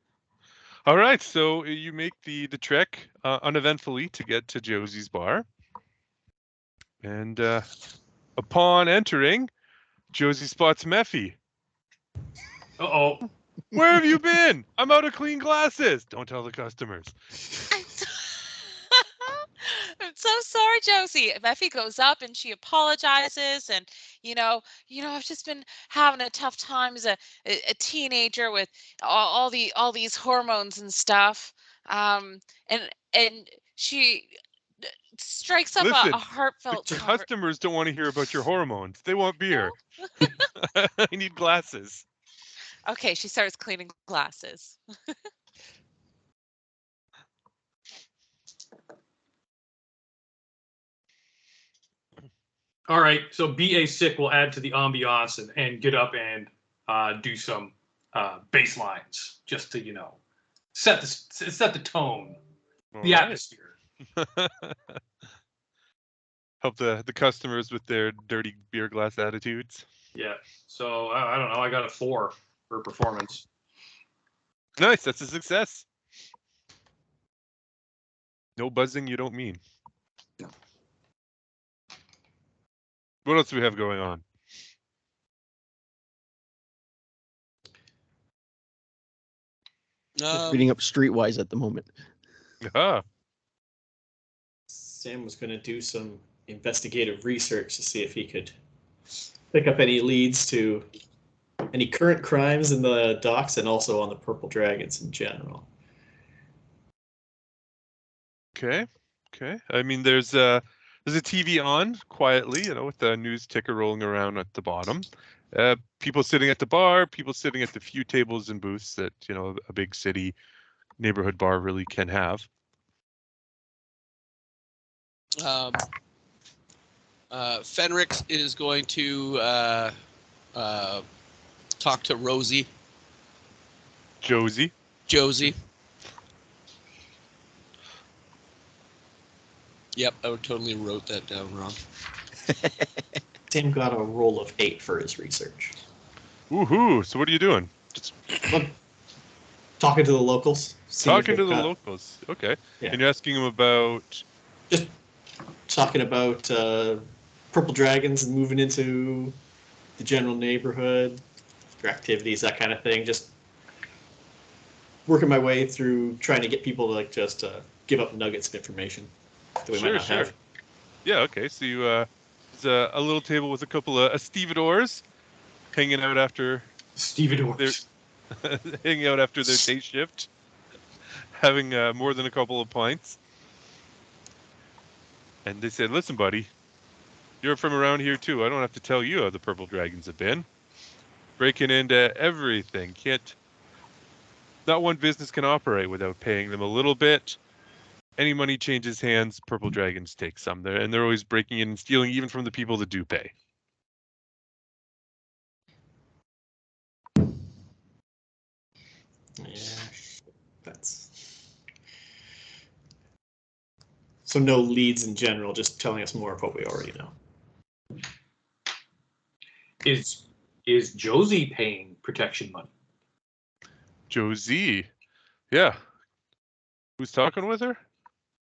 All right. So you make the trek uneventfully to get to Josie's bar. And upon entering, Josie spots Mephi. Uh-oh. Where have you been? I'm out of clean glasses. Don't tell the customers. I'm so sorry, Josie. Mephi goes up and she apologizes, and I've just been having a tough time as a teenager with all these hormones and stuff. And she strikes up Listen, a heartfelt. The customers don't want to hear about your hormones. They want beer. No? I need glasses. Okay, she starts cleaning glasses. All right, so BA sick will add to the ambiance and get up and do some bass lines just to set the tone, the atmosphere. Help the customers with their dirty beer glass attitudes. Yeah. So I don't know. I got a 4 for performance. Nice. That's a success. No buzzing you don't mean. No. What else do we have going on? Reading up streetwise at the moment. Ah. Sam was going to do some investigative research to see if he could pick up any leads to any current crimes in the docks and also on the purple dragons in general. Okay. I mean, there's a TV on quietly, with the news ticker rolling around at the bottom. People sitting at the bar, people sitting at the few tables and booths that a big city neighborhood bar really can have. Fenrix is going to talk to Rosie. Josie. Yep, I would totally wrote that down wrong. Sam got a roll of 8 for his research. Woohoo! So what are you doing? Just Well, talking to the locals. seeing if talking to they've the got- locals. Okay. Yeah. And you're asking them about. Just talking about purple dragons and moving into the general neighborhood, their activities, that kind of thing. Just working my way through trying to get people to like just give up nuggets of information that we might not have. Yeah. Okay. So you there's a little table with a couple of stevedores hanging out after Stevedores. hanging out after their day shift, having more than a couple of pints. And they said, "Listen, buddy, you're from around here too. I don't have to tell you how the purple dragons have been breaking into everything. Not one business can operate without paying them a little bit. Any money changes hands, purple dragons take some there, and they're always breaking in and stealing even from the people that do pay." Yeah, that's so no leads in general, just telling us more of what we already know. Is Josie paying protection money? Josie, yeah. Who's talking with her?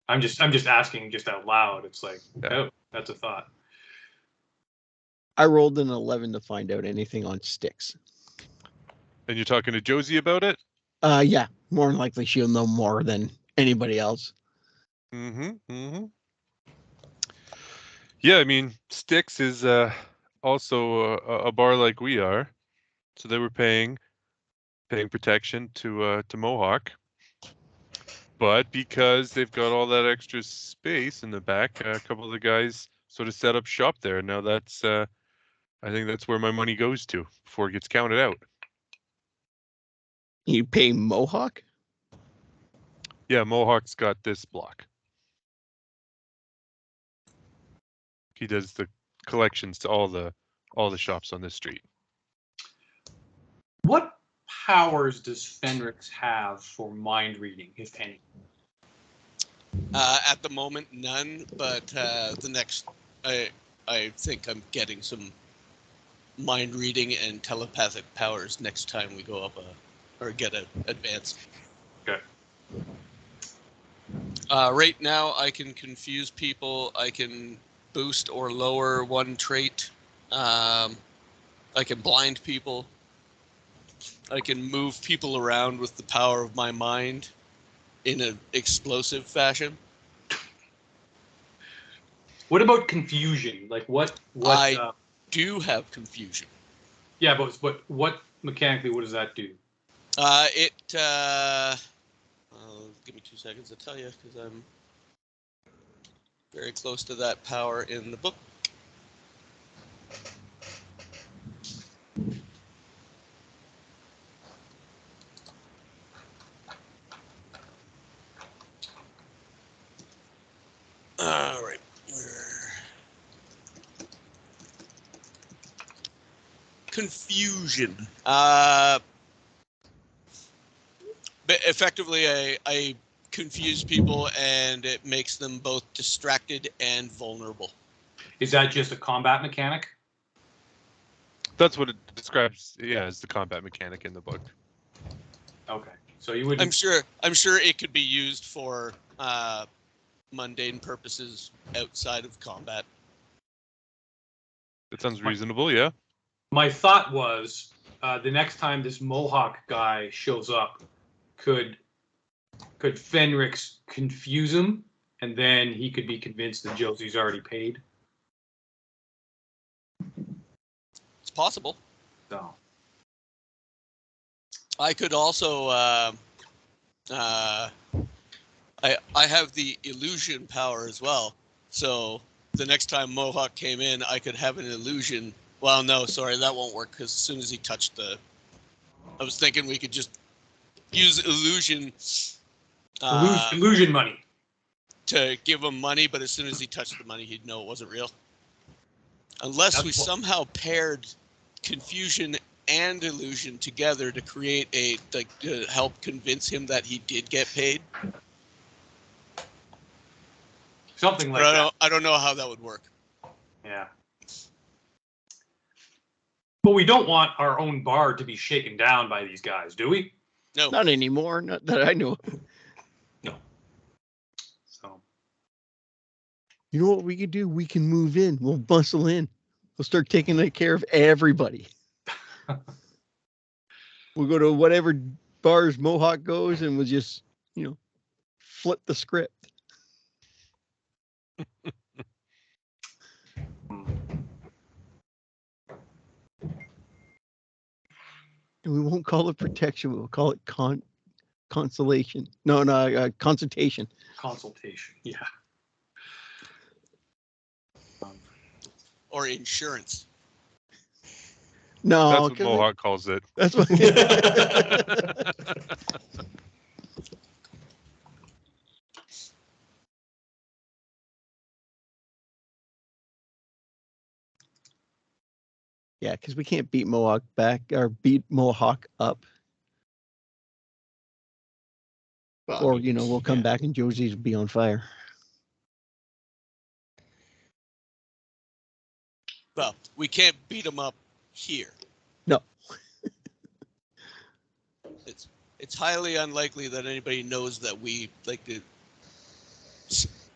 I'm just asking just out loud. It's like, Yeah. oh, that's a thought. I rolled an 11 to find out anything on sticks. And you're talking to Josie about it? Yeah, more than likely she'll know more than anybody else. Yeah, I mean, Styx is also a bar like we are, so they were paying protection to Mohawk, but because they've got all that extra space in the back, a couple of the guys sort of set up shop there. Now that's I think that's where my money goes to before it gets counted out. You pay Mohawk? Yeah, Mohawk's got this block. He does the collections to all the shops on this street. What powers does Fenrix have for mind reading, if any? At the moment, none. But the next, I think I'm getting some mind reading and telepathic powers next time we go up or get an advance. Okay. Right now, I can confuse people. I can boost or lower one trait. I can blind people. I can move people around with the power of my mind in an explosive fashion. What about confusion? Like what? I do have confusion. Yeah, but what mechanically? What does that do? Give me 2 seconds to tell you, because I'm very close to that power in the book. All right. Confusion. But effectively, I confuse people, and it makes them both distracted and vulnerable. Is that just a combat mechanic? That's what it describes, yeah, as the combat mechanic in the book. Okay, so you would. I'm sure it could be used for mundane purposes outside of combat. That sounds reasonable, yeah. My thought was, the next time this Mohawk guy shows up, could Fenrix confuse him, and then he could be convinced that Josie's already paid? It's possible. No. I could also I have the illusion power as well. So the next time Mohawk came in, I could have an illusion. Well, no, sorry, that won't work, because as soon as he touched the... I was thinking we could just use illusion... illusion money. To give him money, but as soon as he touched the money, he'd know it wasn't real. Unless we somehow paired confusion and illusion together to create to help convince him that he did get paid. Something like But that. I don't know how that would work. Yeah. But we don't want our own bar to be shaken down by these guys, do we? No. Not anymore. Not that I know. No. So You know what we could do? We can move in. We'll bustle in. We'll start taking care of everybody. We'll go to whatever bars Mohawk goes, and we'll just, flip the script. And we won't call it protection. We'll call it consolation. No, consultation. consultation. Yeah. Or insurance. No, That's what 'cause Mohawk calls it. that's what. Yeah, because we can't beat Mohawk back or beat Mohawk up, Well, I or mean, we'll come yeah. back and Josie's will be on fire. Well, we can't beat them up here. No. It's highly unlikely that anybody knows that we like to.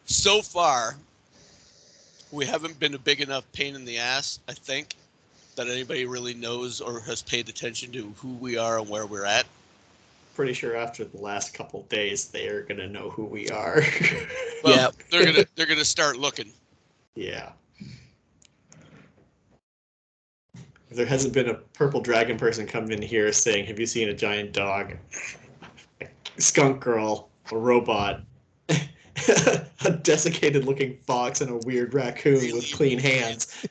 So far, we haven't been a big enough pain in the ass, I think, that anybody really knows or has paid attention to who we are and where we're at. Pretty sure after the last couple days, they're gonna know who we are. Well, they're gonna start looking. Yeah. If there hasn't been a purple dragon person come in here saying, "Have you seen a giant dog, a skunk girl, a robot, a desiccated-looking fox, and a weird raccoon Really with clean hands?"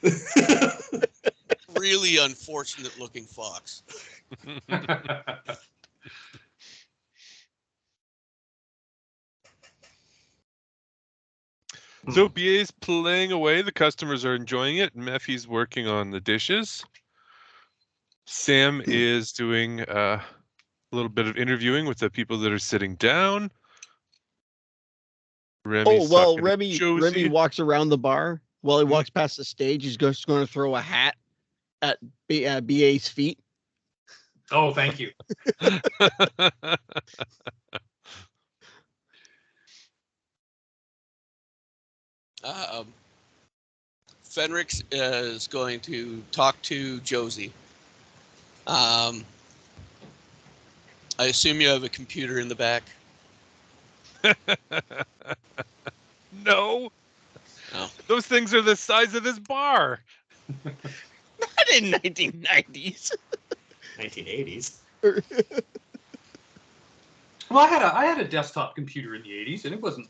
Really unfortunate looking fox. So BA's playing away. The customers are enjoying it. Mephi's working on the dishes. Sam is doing a little bit of interviewing with the people that are sitting down. Remy's talking to Remy Josie. walks around the bar. While he walks past the stage, he's just going to throw a hat at BA's feet. Oh, thank you. Fenrix is going to talk to Josie. I assume you have a computer in the back. No. Oh. Those things are the size of this bar. Not in 1990s. 1980s. Well, I had a desktop computer in the 80s, and it wasn't,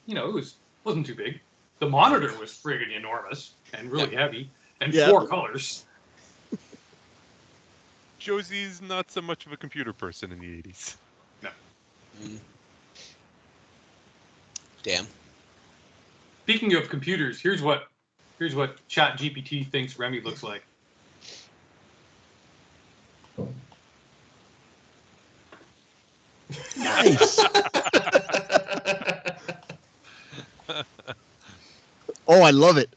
wasn't too big. The monitor was friggin' enormous and really heavy, and 4 colors. Josie's not so much of a computer person in the 80s. No. Damn. Speaking of computers, here's what ChatGPT thinks Remy looks like. Nice. Oh, I love it.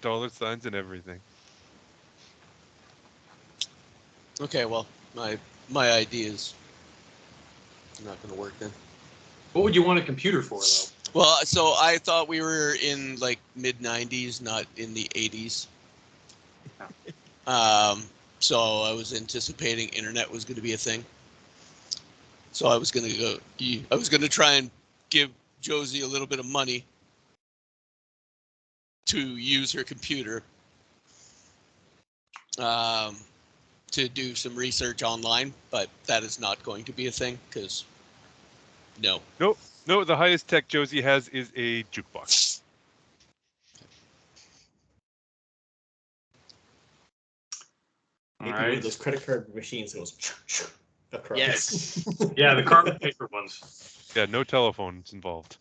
Dollar signs and everything. Okay, well, my idea is not going to work then. What would you want a computer for, though? Well, so I thought we were in like mid 90s, not in the 80s. So I was anticipating internet was going to be a thing. So I was going to try and give Josie a little bit of money to use her computer to do some research online, but that is not going to be a thing because no. No, the highest tech Josie has is a jukebox. Maybe one of those credit card machines that goes across. Yes. Yeah, the carbon paper ones. Yeah, no telephones involved.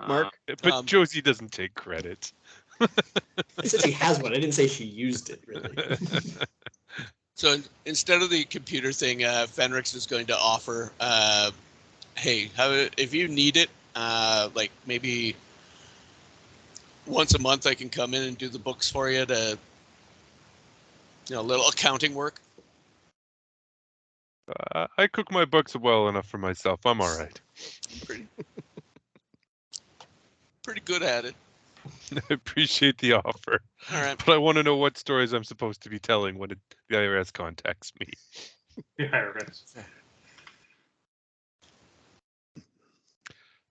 Mark? But Josie doesn't take credit. I said she has one. I didn't say she used it, really. So instead of the computer thing, Fenrix is going to offer, hey, if you need it, like maybe once a month I can come in and do the books for you to, a little accounting work. I cook my books well enough for myself. I'm all right. Pretty good at it. I appreciate the offer. All right. But I want to know what stories I'm supposed to be telling when the IRS contacts me. The IRS.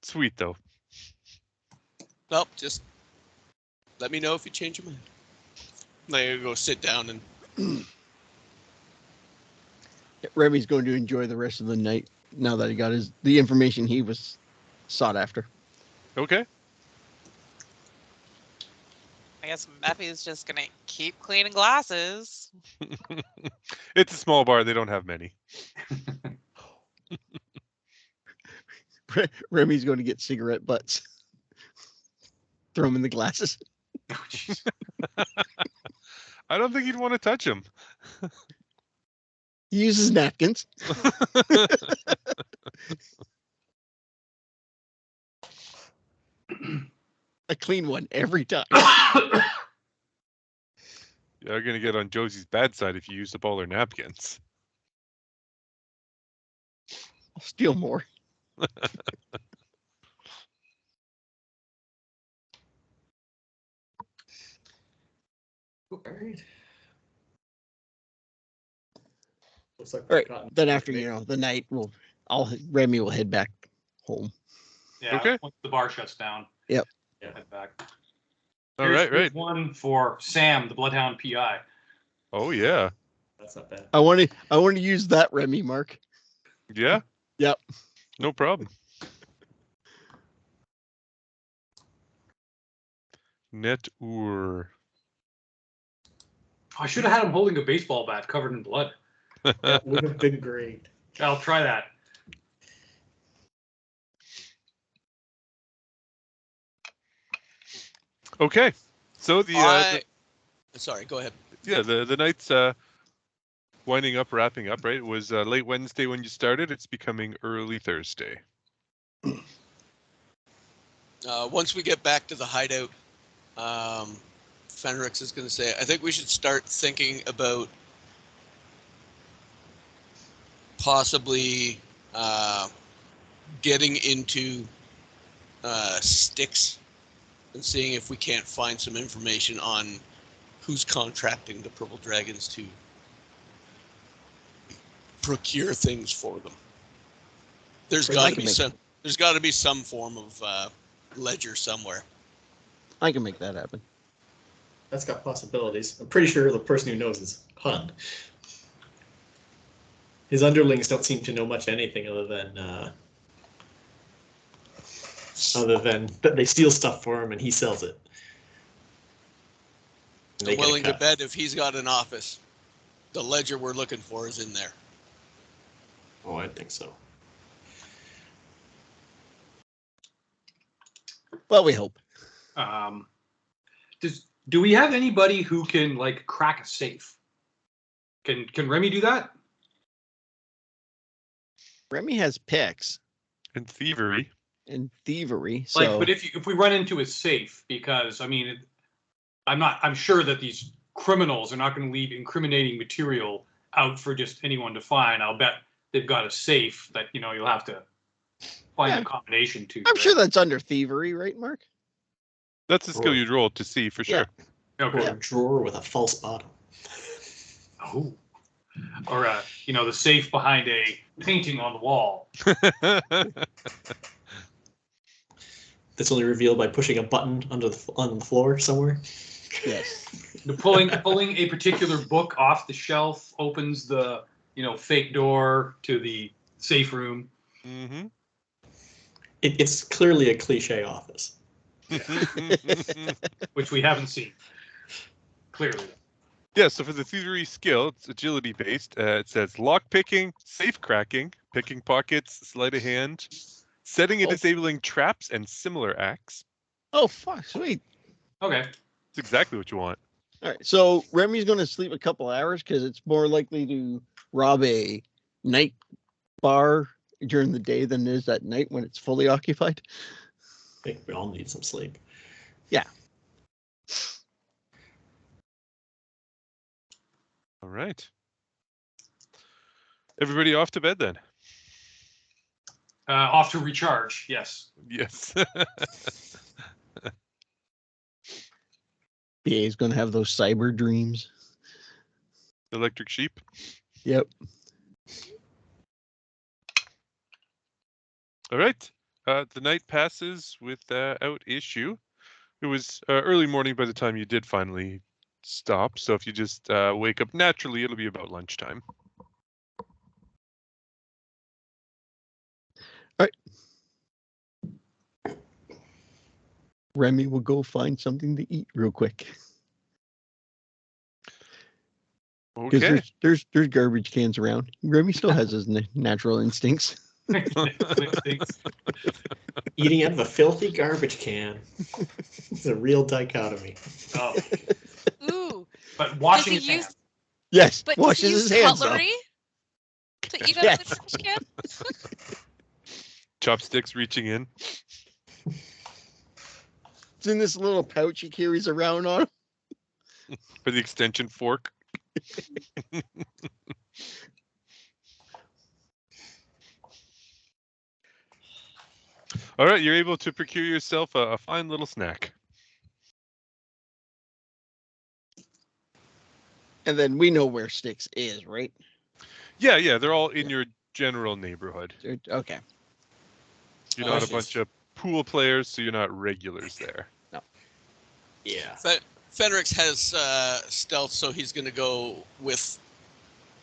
Sweet, though. Well, just let me know if you change your mind. Now you go sit down and Remy's going to enjoy the rest of the night now that he got the information he was sought after. Okay. I guess Meffy's just gonna keep cleaning glasses. It's a small bar. They don't have many. Remy's going to get cigarette butts. Throw them in the glasses. Oh, jeez. I don't think you'd want to touch them. He uses napkins. A clean one every time. You're going to get on Josie's bad side if you use up all her napkins. I'll steal more. All right. Looks like All right. we've gotten Then through after it. the night, Remy will head back home. Yeah, Okay. once the bar shuts down. Yep. Yeah. Head back. All right, Here's right. one for Sam, the Bloodhound PI. Oh, yeah. That's not bad. I want to use that Remy, Mark. Yeah? Yep. No problem. Net Ur. I should have had him holding a baseball bat covered in blood. That would have been great. I'll try that. Okay. So sorry, go ahead. the night's winding up, wrapping up, right? It was late Wednesday when you started. It's becoming early Thursday. Once we get back to the hideout, Fenrix is going to say, I think we should start thinking about possibly getting into Styx and seeing if we can't find some information on who's contracting the Purple Dragons to procure things for them. There's got to be some form of ledger somewhere. I can make that happen. That's got possibilities. I'm pretty sure the person who knows is Hun. His underlings don't seem to know much anything other than that they steal stuff for him and he sells it. And I'm willing to bet if he's got an office, the ledger we're looking for is in there. Oh, I think so. Well, we hope. Do we have anybody who can like crack a safe? Can Remy do that? Remy has picks And thievery. and thievery. Like, So but if we run into a safe, because I mean, I'm sure that these criminals are not going to leave incriminating material out for just anyone to find. I'll bet they've got a safe that you'll have to find a combination to. I'm sure that's under thievery, right, Mark? That's a skill you'd roll to see for sure. Okay. Or a drawer with a false bottom. Oh. Or the safe behind a painting on the wall. That's only revealed by pushing a button on the floor somewhere. Yes. Pulling a particular book off the shelf opens the fake door to the safe room. Mm-hmm. It's clearly a cliche office. Which we haven't seen. Clearly. Yeah, so for the thievery skill, it's agility based. It says lock picking, safe cracking, picking pockets, sleight of hand, setting and disabling traps and similar acts. Oh, fuck, sweet. Okay. It's exactly what you want. All right, so Remy's going to sleep a couple hours because it's more likely to rob a night bar during the day than it is at night when it's fully occupied. I think we all need some sleep. Yeah. All right. Everybody off to bed then? Off to recharge. Yes. Yes. BA is going to have those cyber dreams. Electric sheep. Yep. All right. The night passes without issue. It was early morning by the time you did finally stop. So if you just wake up naturally, it'll be about lunchtime. Remy will go find something to eat real quick. Because Okay. there's garbage cans around. Remy still has his natural instincts. Eating out of a filthy garbage can. It's a real dichotomy. Oh, Ooh. but washing Does his he use- hands. Yes, But washes use his hands. Though. cutlery to eat out Yes. of the trash can? Chopsticks reaching in. It's in this little pouch he carries around on him. For the extension fork. All right, you're able to procure yourself a fine little snack. And then we know where Sticks is, right? Yeah, they're all in your general neighborhood. Okay. You're not a Cautious. bunch of pool players, so you're not regulars there. Yeah. Fenrix has stealth, so he's going to go with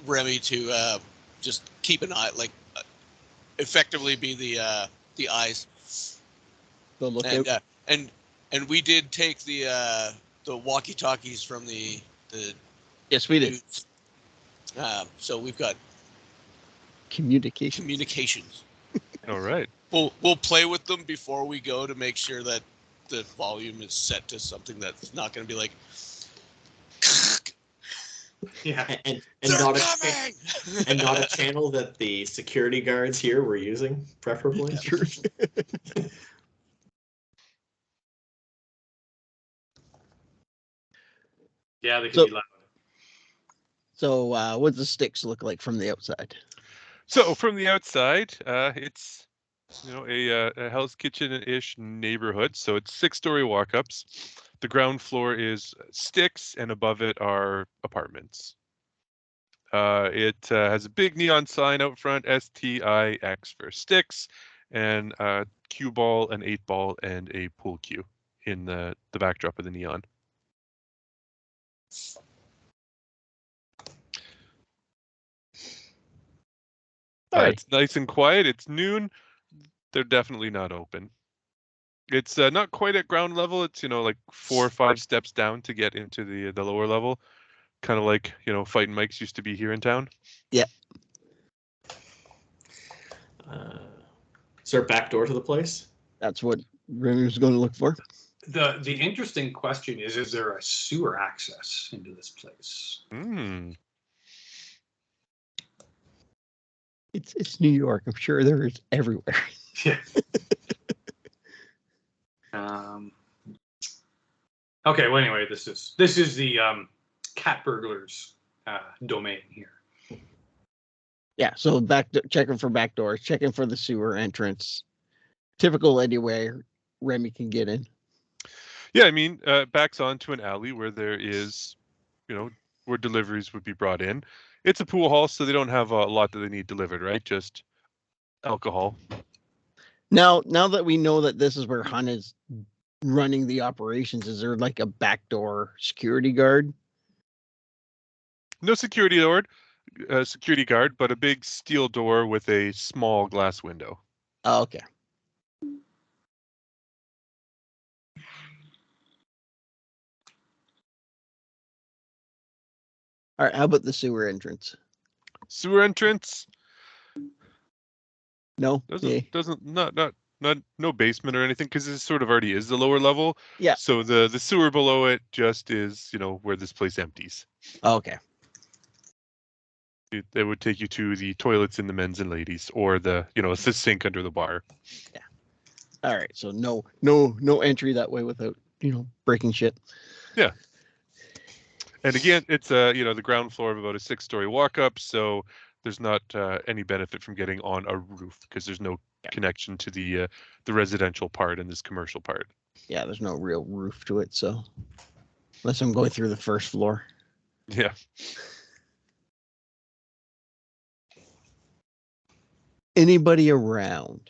Remy to just keep an eye, like effectively be the eyes. The lookout. And we did take the walkie-talkies from the Yes, we did. dudes. So we've got Communication. communications. All right. We'll play with them before we go to make sure that the volume is set to something that's not going to be like. Yeah. And They're not coming! and not a channel that the security guards here were using, preferably. Sure. Yeah, they can So- be loud. So, what does the Sticks look like from the outside? So from the outside, it's a Hell's Kitchen-ish neighborhood. So it's 6-story walk-ups. The ground floor is sticks, and above it are apartments. It has a big neon sign out front, STIX for sticks, and a cue ball, an 8-ball, and a pool cue in the backdrop of the neon. All right. It's nice and quiet. It's noon. They're definitely not open. It's not quite at ground level. It's like 4 or 5 steps down to get into the lower level. Kind of like Fighting Mike's used to be here in town. Is there a back door to the place? That's what Remy's going to look for. The interesting question is there a sewer access into this place? Hmm. It's New York. I'm sure there is everywhere. Yeah. Okay. Well, anyway, this is the cat burglars domain here. Yeah. So checking for back doors, checking for the sewer entrance. Typical anywhere Remy can get in. Yeah, I mean, backs onto an alley where there is, where deliveries would be brought in. It's a pool hall, so they don't have a lot that they need delivered, right? Just alcohol. Now that we know that this is where Hun is running the operations, is there like a backdoor security guard? No security guard, but a big steel door with a small glass window. Oh, okay. All right. How about the sewer entrance? Sewer entrance No. doesn't not no basement or anything, because this sort of already is the lower level. Yeah. So the sewer below it just is, where this place empties. Okay. It would take you to the toilets in the men's and ladies, or the sink under the bar. All right. So no entry that way without breaking shit. And again, it's the ground floor of about a 6-story walk up, so there's not any benefit from getting on a roof because there's no connection to the residential part and this commercial part. Yeah, there's no real roof to it, so unless I'm going through the first floor. Yeah. Anybody around?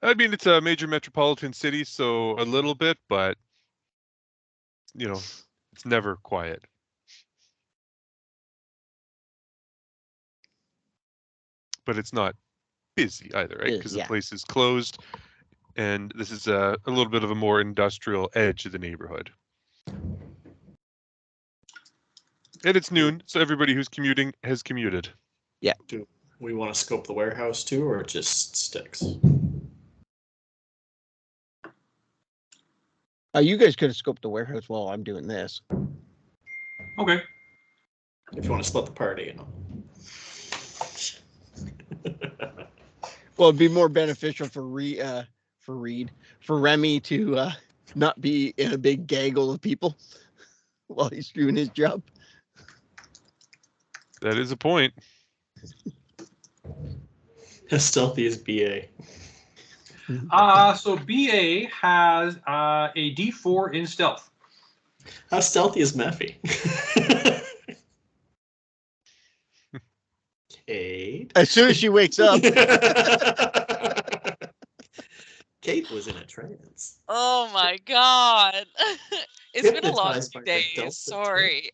I mean, it's a major metropolitan city, so a little bit, but it's never quiet. But it's not busy either, right? Because the place is closed, and this is a little bit of a more industrial edge of the neighborhood. And it's noon, so everybody who's commuting has commuted. Yeah. Do we want to scope the warehouse too, or just sticks? You guys could have scoped the warehouse while I'm doing this. Okay. If you want to split the party, Well, it'd be more beneficial for Remy to not be in a big gaggle of people while he's doing his job. That is a point. As stealthy as BA. So BA has a D4 in stealth. How stealthy is Meffy? Kate. As soon as she wakes up. Kate was in a trance. Oh my god. It's been a long Hypnotized few by days. adult Sorry.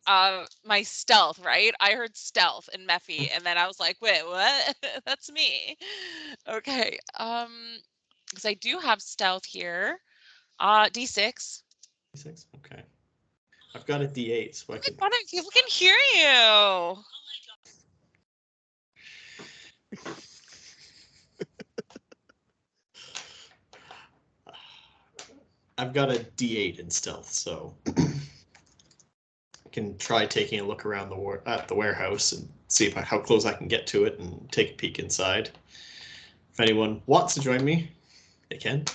My stealth, right? I heard stealth and Meffy, and then I was like, wait, what? That's me. Okay. Because I do have stealth here. D6. D6? Okay. I've got a D8, so I can. People can hear you. I've got a D8 in stealth, so I can try taking a look around at the warehouse and see how close I can get to it and take a peek inside. If anyone wants to join me, they can.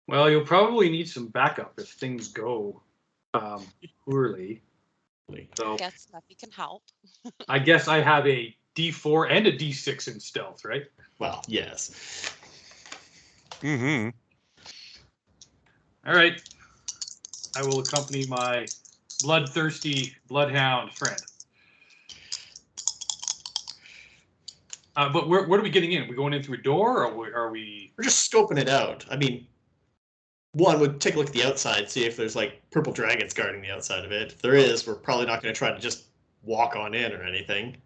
Well, you'll probably need some backup if things go poorly. So I guess Meffy can help. I guess I have a D4 and a D6 in stealth, right? Well, yes. Mm-hmm. All right. I will accompany my bloodthirsty bloodhound friend. But where are we getting in? Are we going in through a door, or are we? We're just scoping it out. I mean, one would take a look at the outside, see if there's like purple dragons guarding the outside of it. If there is, we're probably not going to try to just walk on in or anything.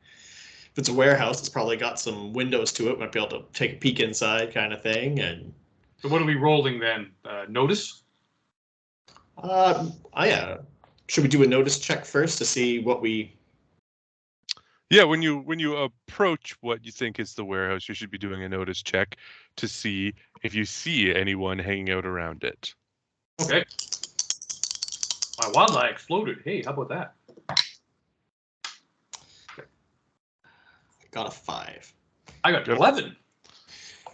If it's a warehouse, it's probably got some windows to it. Might be able to take a peek inside, kind of thing. And So what are we rolling then? Notice? yeah. Should we do a notice check first to see what we? Yeah, when you approach what you think is the warehouse, you should be doing a notice check to see if you see anyone hanging out around it. Okay. My wildlife exploded. Hey, how about that? Got a 5. I got Yep. 11.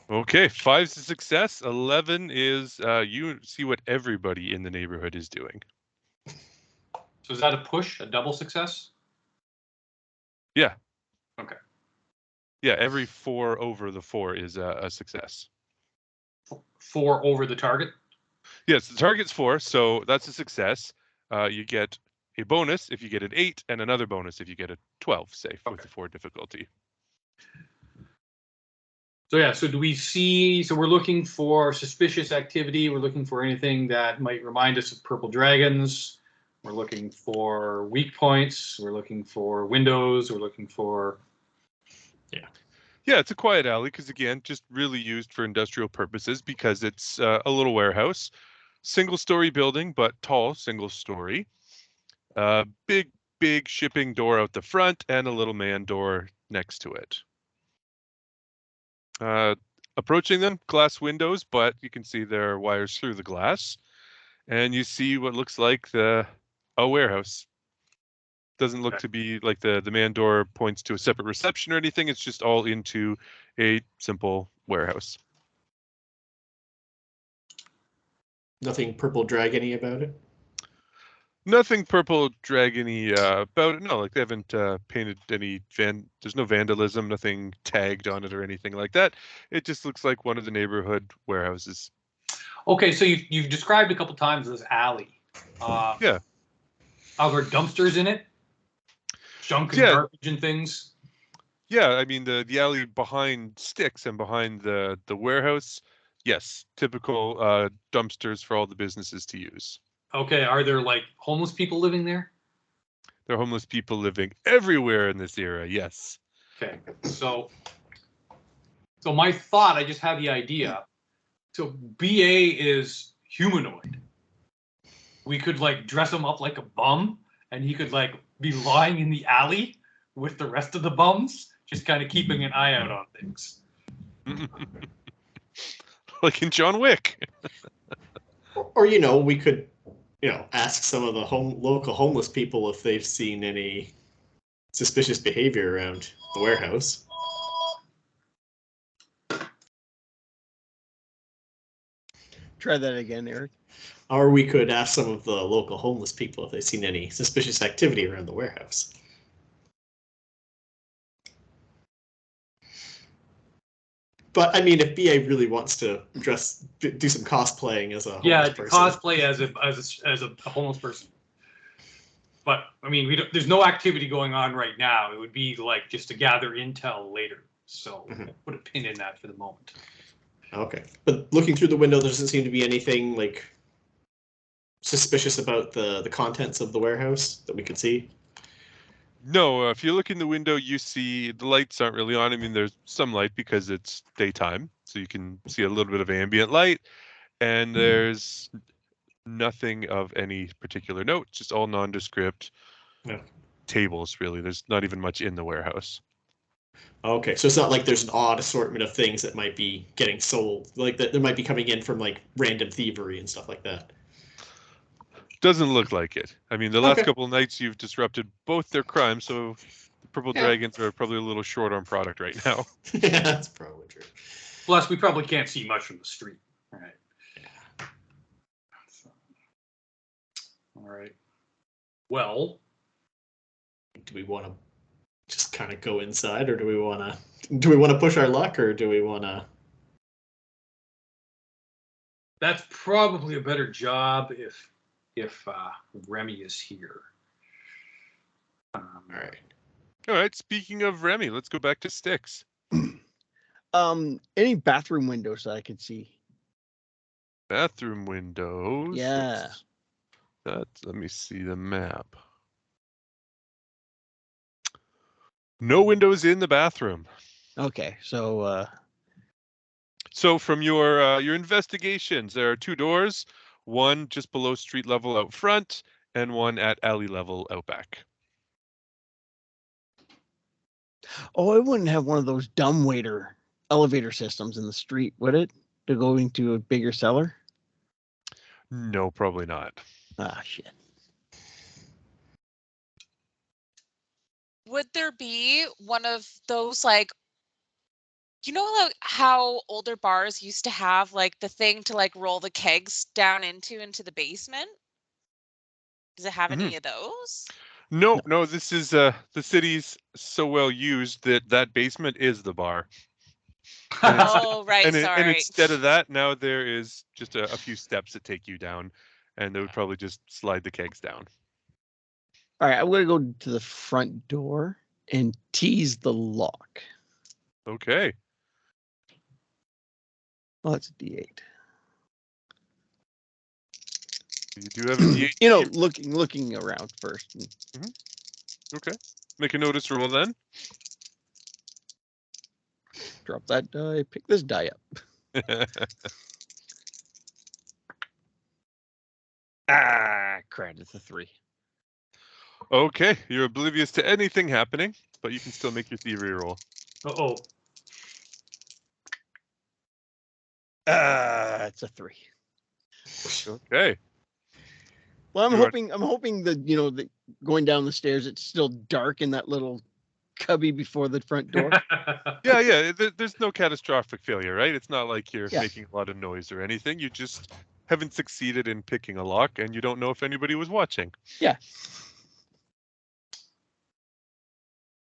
Okay, 5's a success. 11 is you see what everybody in the neighborhood is doing. So is that a push, a double success? Yeah. Okay. Yeah, every 4 over the 4 is a success. 4 over the target? Yes, the target's 4, so that's a success. You get a bonus if you get an 8, and another bonus if you get a 12, say, with the 4 difficulty. So yeah, so do we see, so we're looking for suspicious activity. We're looking for anything that might remind us of purple dragons. We're looking for weak points. We're looking for windows. We're looking for... Yeah, it's a quiet alley because, again, just really used for industrial purposes because it's a little warehouse. Single-story building, but tall single-story. Big shipping door out the front and a little man door next to it. Approaching them, glass windows, but you can see there are wires through the glass, and you see what looks like a warehouse. Doesn't look to be like the man door points to a separate reception or anything. It's just all into a simple warehouse. Nothing purple dragony about it. Nothing purple dragony about it. No, like they haven't painted any there's no vandalism, nothing tagged on it or anything like that. It just looks like one of the neighborhood warehouses. Okay, so you've described a couple times this alley. Yeah. Are there dumpsters in it? Junk and Yeah. garbage and things? Yeah, I mean the alley behind Sticks and behind the warehouse, yes, typical dumpsters for all the businesses to use. Okay, are there like homeless people living there? There are homeless people living everywhere in this era, yes. Okay, so my thought, I just had the idea. So BA is humanoid. We could like dress him up like a bum, and he could like be lying in the alley with the rest of the bums, just kind of keeping an eye out on things. Like in John Wick. Or we could, ask some of the local homeless people if they've seen any suspicious behavior around the warehouse. Try that again, Eric. Or we could ask some of the local homeless people if they've seen any suspicious activity around the warehouse. But I mean, if BA really wants to do some cosplaying as a homeless person. Cosplay as a homeless person. But I mean, there's no activity going on right now. It would be like just to gather intel later. So put a pin in that for the moment. Okay, but looking through the window, there doesn't seem to be anything like suspicious about the contents of the warehouse that we could see. No, if you look in the window, you see the lights aren't really on. I mean, there's some light because it's daytime, so you can see a little bit of ambient light, and there's nothing of any particular note, just all nondescript tables, really. There's not even much in the warehouse. Okay, so it's not like there's an odd assortment of things that might be getting sold, like that might be coming in from like random thievery and stuff like that. Doesn't look like it. I mean, the last couple of nights you've disrupted both their crimes, so the Purple Dragons are probably a little short on product right now. Yeah, that's probably true. Plus, we probably can't see much from the street. All right. Yeah. All right. Well, do we want to just kind of go inside, or do we want to push our luck, or do we want to? That's probably a better job if Remy is here. All right. All right. Speaking of Remy, let's go back to Sticks. Any bathroom windows that I could see? Bathroom windows. Yeah. Let me see the map. No windows in the bathroom. Okay, so So from your investigations, there are two doors, one just below street level out front, and one at alley level out back. oh, it wouldn't have one of those dumbwaiter elevator systems in the street, would it? To go into a bigger cellar? No, probably not. Ah, shit. Would there be one of those like like how older bars used to have like the thing to like roll the kegs down into the basement? Does it have any of those? No, this is the city's so well used that basement is the bar. Oh, right, and sorry. and instead of that, now there is just a few steps that take you down, and they would probably just slide the kegs down. All right, I'm going to go to the front door and tease the lock. Okay. Oh, it's a D8. You do have a D8. You know, looking around first. Okay. Make a notice roll then. Drop that die. Pick this die up. Crap! It's a 3. Okay, you're oblivious to anything happening, but you can still make your thievery roll. Uh-oh. It's a 3. Okay. Well, I'm You are- hoping that that going down the stairs, it's still dark in that little cubby before the front door. Yeah. There's no catastrophic failure, right? It's not like you're Yeah. making a lot of noise or anything. You just haven't succeeded in picking a lock, and you don't know if anybody was watching. Yeah.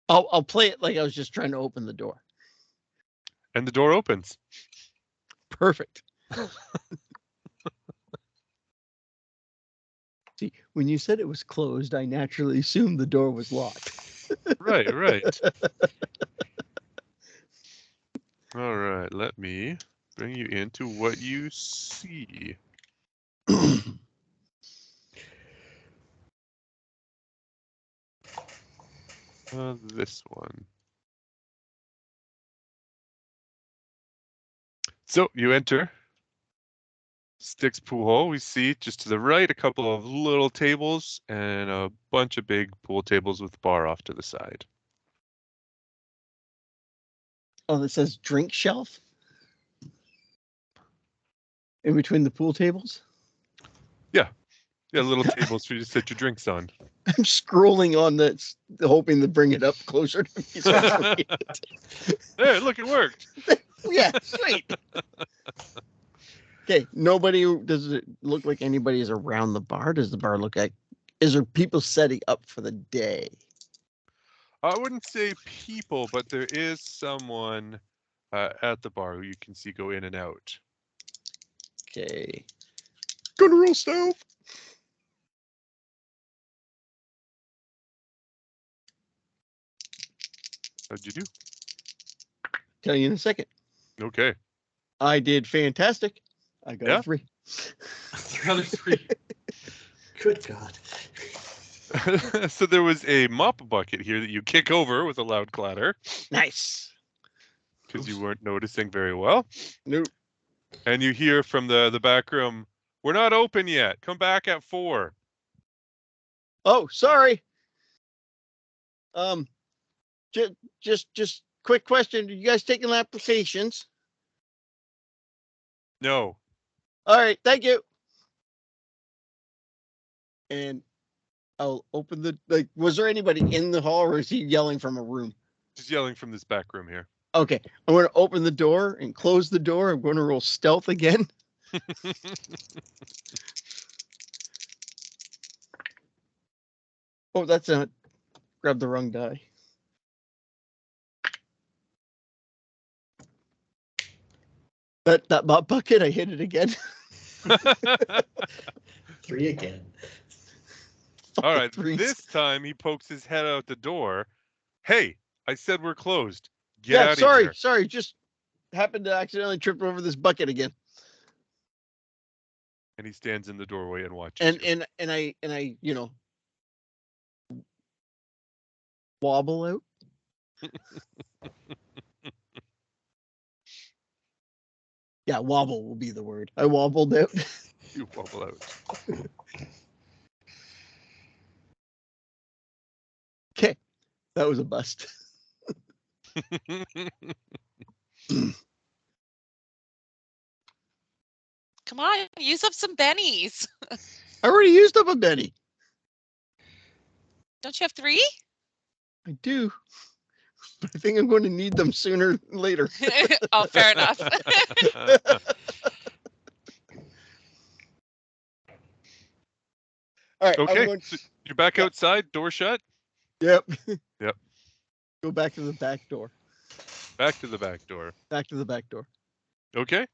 I'll play it like I was just trying to open the door. And the door opens. Perfect. See, when you said it was closed, I naturally assumed the door was locked. Right. All right. Let me bring you into what you see. This one. So you enter Styx pool hall. We see just to the right a couple of little tables and a bunch of big pool tables with bar off to the side. Oh, that says drink shelf in between the pool tables. Yeah, little tables for you to set your drinks on. I'm scrolling on that, hoping to bring it up closer to me. So I can read it. There, look, it worked. Yeah, sweet. Okay, does it look like anybody is around the bar? Does the bar look like, is there people setting up for the day? I wouldn't say people, but there is someone at the bar who you can see go in and out. Okay. Gonna roll stealth. How'd you do? Tell you in a second. Okay. I did fantastic. I got Yeah? a 3. Another 3. Good God. So there was a mop bucket here that you kick over with a loud clatter Nice. because you weren't noticing very well. Nope. And you hear from the back room, "We're not open yet. Come back at 4." Oh, sorry. Just quick question. Are you guys taking applications? No. All right, thank you. And I'll open was there anybody in the hall or is he yelling from a room? Just yelling from this back room here. Okay, I'm going to open the door and close the door. I'm going to roll stealth again. Oh, that's a grab the wrong die. That mop bucket, I hit it again. 3 again. All right. Threes. This time he pokes his head out the door. "Hey, I said we're closed. Get Yeah, out of here." sorry. Just happened to accidentally trip over this bucket again. And he stands in the doorway and watches you. And I wobble out. Yeah, wobble will be the word. I wobbled out. You wobble out. Okay, that was a bust. Come on, use up some bennies. I already used up a Benny. Don't you have 3? I do. But I think I'm going to need them sooner than later. Oh, fair enough. All right. Okay, I'm going, so you're back outside, door shut. yep. Yep. Go back to the back door. Back to the back door. Back to the back door. Okay.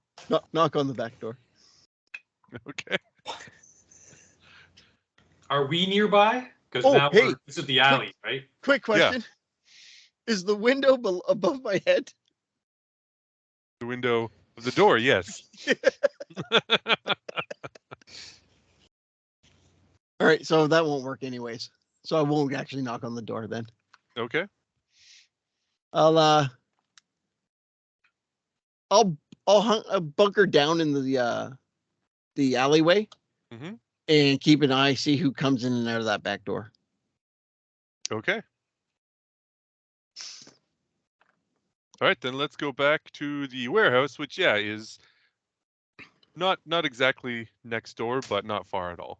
Knock on the back door. Okay. Are we nearby? Because Oh, now hey, this is the alley, right? Quick question. Is the window above my head? The window of the door, yes. All right, so that won't work anyways. So I won't actually knock on the door then. Okay. I'll bunker down in the alleyway Mhm. and keep an eye, see who comes in and out of that back door. Okay. All right, then let's go back to the warehouse, which, yeah, is Not exactly next door, but not far at all.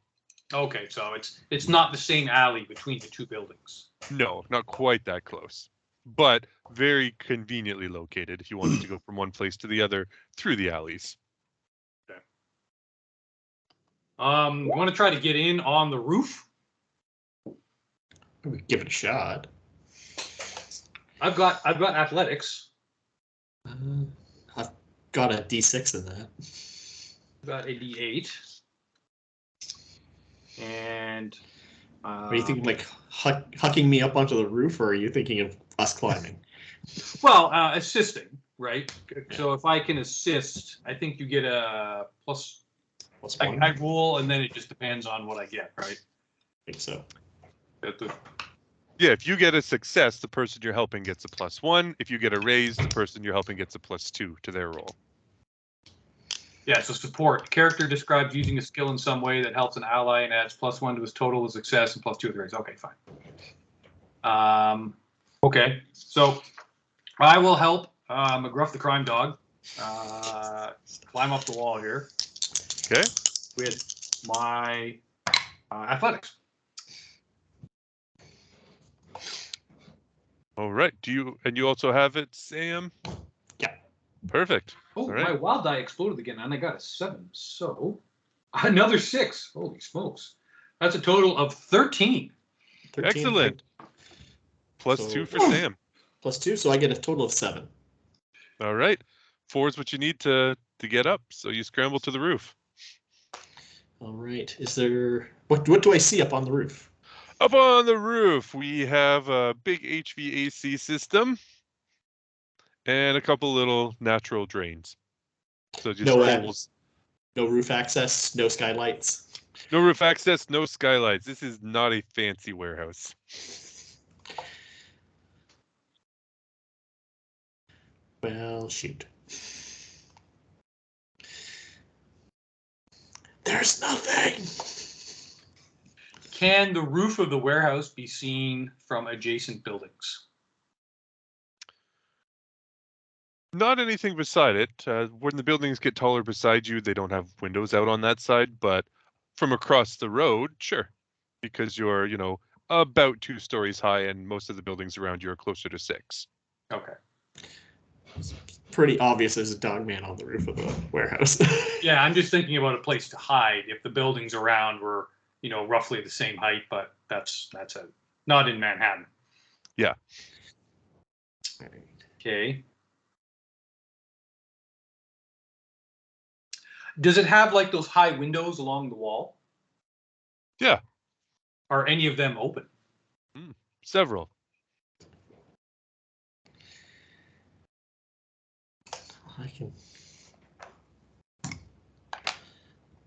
Okay, so it's not the same alley between the two buildings. No, not quite that close, but very conveniently located if you wanted to go from one place to the other through the alleys. You want to try to get in on the roof? Give it a shot. I've got athletics. I've got a D6 in that. I've got a D8. And Are you thinking like hucking me up onto the roof, or are you thinking of us climbing? well, assisting, right? So if I can assist, I think you get a plus. Plus I, one? I roll, and then it just depends on what I get, right? I think so. Yeah, if you get a success, the person you're helping gets a +1. If you get a raise, the person you're helping gets a +2 to their roll. Yeah, so support. Character describes using a skill in some way that helps an ally and adds +1 to his total of success and +2 to the raise. Okay, fine. Okay, so I will help McGruff the crime dog climb up the wall here. Okay. With my athletics. All right. You also have it, Sam? Yeah. Perfect. Oh, All right. my wild die exploded again, and I got a 7. So another 6. Holy smokes. That's a total of 13. 13. Excellent. +2 for Sam. +2, so I get a total of 7. All right. 4 is what you need to get up, so you scramble to the roof. All right. Is there what do I see up on the roof? Up on the roof, we have a big HVAC system and a couple little natural drains. So just holes. No roof access, no skylights. No roof access, no skylights. This is not a fancy warehouse. Well, shoot. There's nothing. Can the roof of the warehouse be seen from adjacent buildings? Not anything beside it. When the buildings get taller beside you, they don't have windows out on that side, but from across the road, sure. Because you're, about 2 stories high and most of the buildings around you are closer to 6. Okay. It's pretty obvious there's a dog man on the roof of the warehouse. Yeah, I'm just thinking about a place to hide if the buildings around were, roughly the same height, but that's not in Manhattan. Yeah. Okay. Does it have like those high windows along the wall? Yeah. Are any of them open? Several. I can,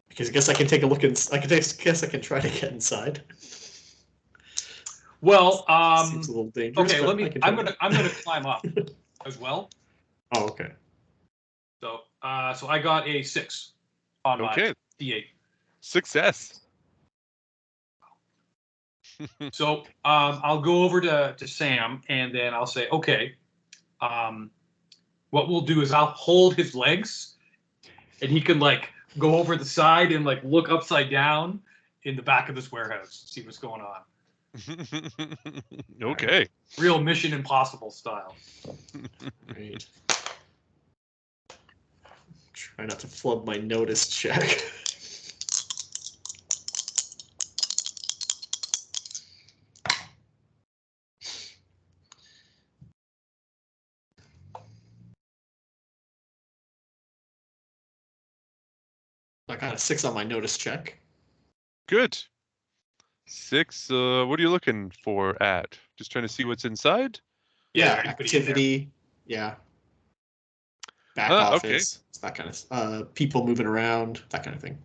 because I guess I can take a look and I can try to get inside. Well, seems a little dangerous. Okay, I'm gonna climb up as well. Oh, okay. So I got a 6 on my D8. Success. So I'll go over to Sam and then I'll say, okay, what we'll do is I'll hold his legs and he can like go over the side and like look upside down in the back of this warehouse, see what's going on. Okay. Real Mission Impossible style. Great. Try not to flub my notice check. I got a 6 on my notice check. Good. 6. What are you looking for at? Just trying to see what's inside? Yeah, activity. Yeah. Back office. Okay. That kind of people moving around. That kind of thing.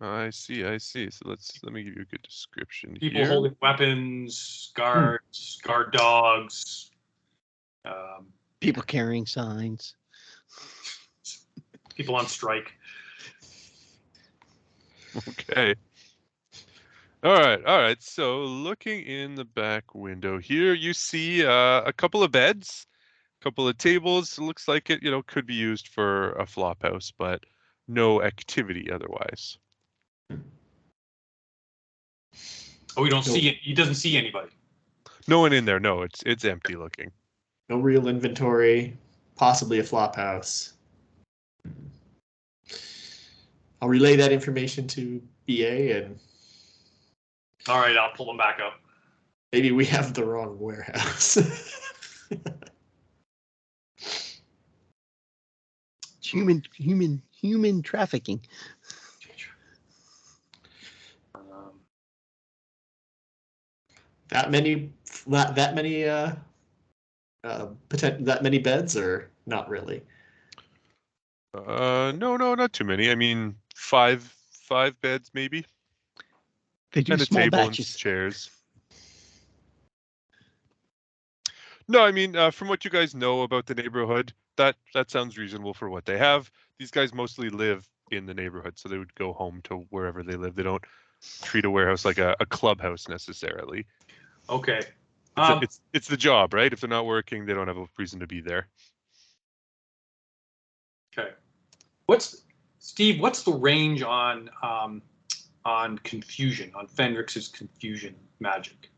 I see. So let me give you a good description. People holding weapons, guards, guard dogs. People carrying signs. People on strike. Okay. All right. So looking in the back window here, you see a couple of beds, a couple of tables. It looks like it, could be used for a flop house, but no activity otherwise. Oh, we don't Nope. see it. He doesn't see anybody. No one in there. No, it's empty looking. No real inventory, possibly a flop house. I'll relay that information to BA, and All right, I'll pull them back up. maybe we have the wrong warehouse. It's human trafficking. that many beds, or not really? No, not too many. I mean, five beds maybe, They do and a small table and batches. chairs. No, I mean, from what you guys know about the neighborhood, that sounds reasonable for what they have. These guys mostly live in the neighborhood, so they would go home to wherever they live. They don't treat a warehouse like a clubhouse necessarily. Okay. It's the job, right? If they're not working, they don't have a reason to be there. Okay. What's the range on confusion, on Fenrix's confusion magic?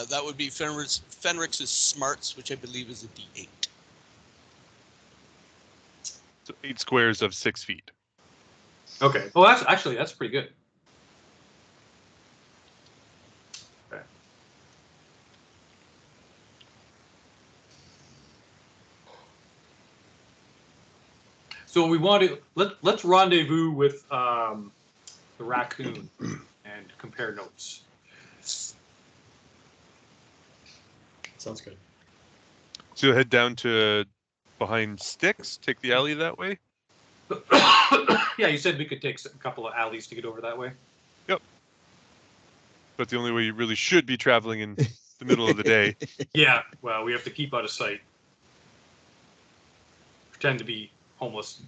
That would be Fenrix's smarts, which I believe is a D8. So 8 squares of 6 feet. Okay. Well, that's pretty good. Okay. So we want to let's rendezvous with the raccoon and compare notes. Sounds good. So you'll head down to behind Sticks, take the alley that way? Yeah, you said we could take a couple of alleys to get over that way. Yep. But the only way you really should be traveling in the middle of the day. Yeah, well, we have to keep out of sight. Pretend to be homeless.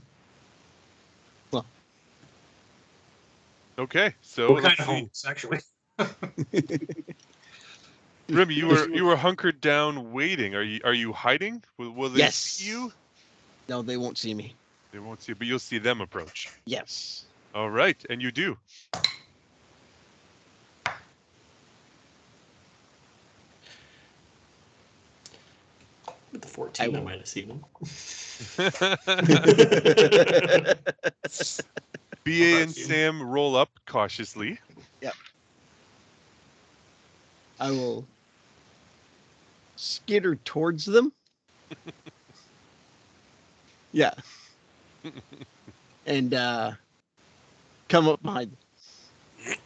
Okay, so What kind let's of see. homeless, actually? Remy, you were hunkered down waiting. Are you hiding? Will they Yes. see you? No, they won't see me. They won't see you, but you'll see them approach. Yes. All right, and you do. With the 14, I will. might have seen them. BA and Sam roll up cautiously. Yep. I will skitter towards them. Yeah. And come up behind them.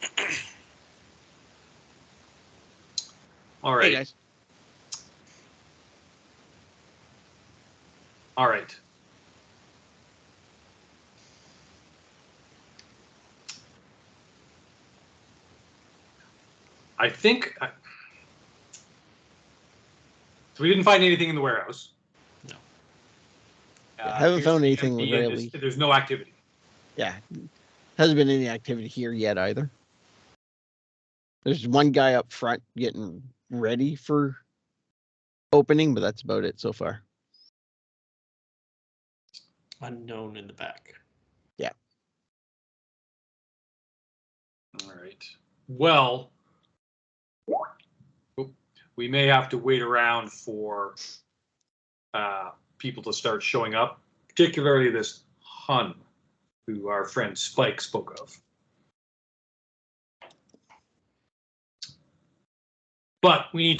All right. Hey, guys. All right. I think so. We didn't find anything in the warehouse. No. I haven't found anything empty and really. There's no activity. Yeah. Hasn't been any activity here yet either. There's one guy up front getting ready for opening, but that's about it so far. Unknown in the back. Yeah. All right. Well, we may have to wait around for people to start showing up, particularly this Hun, who our friend Spike spoke of. But we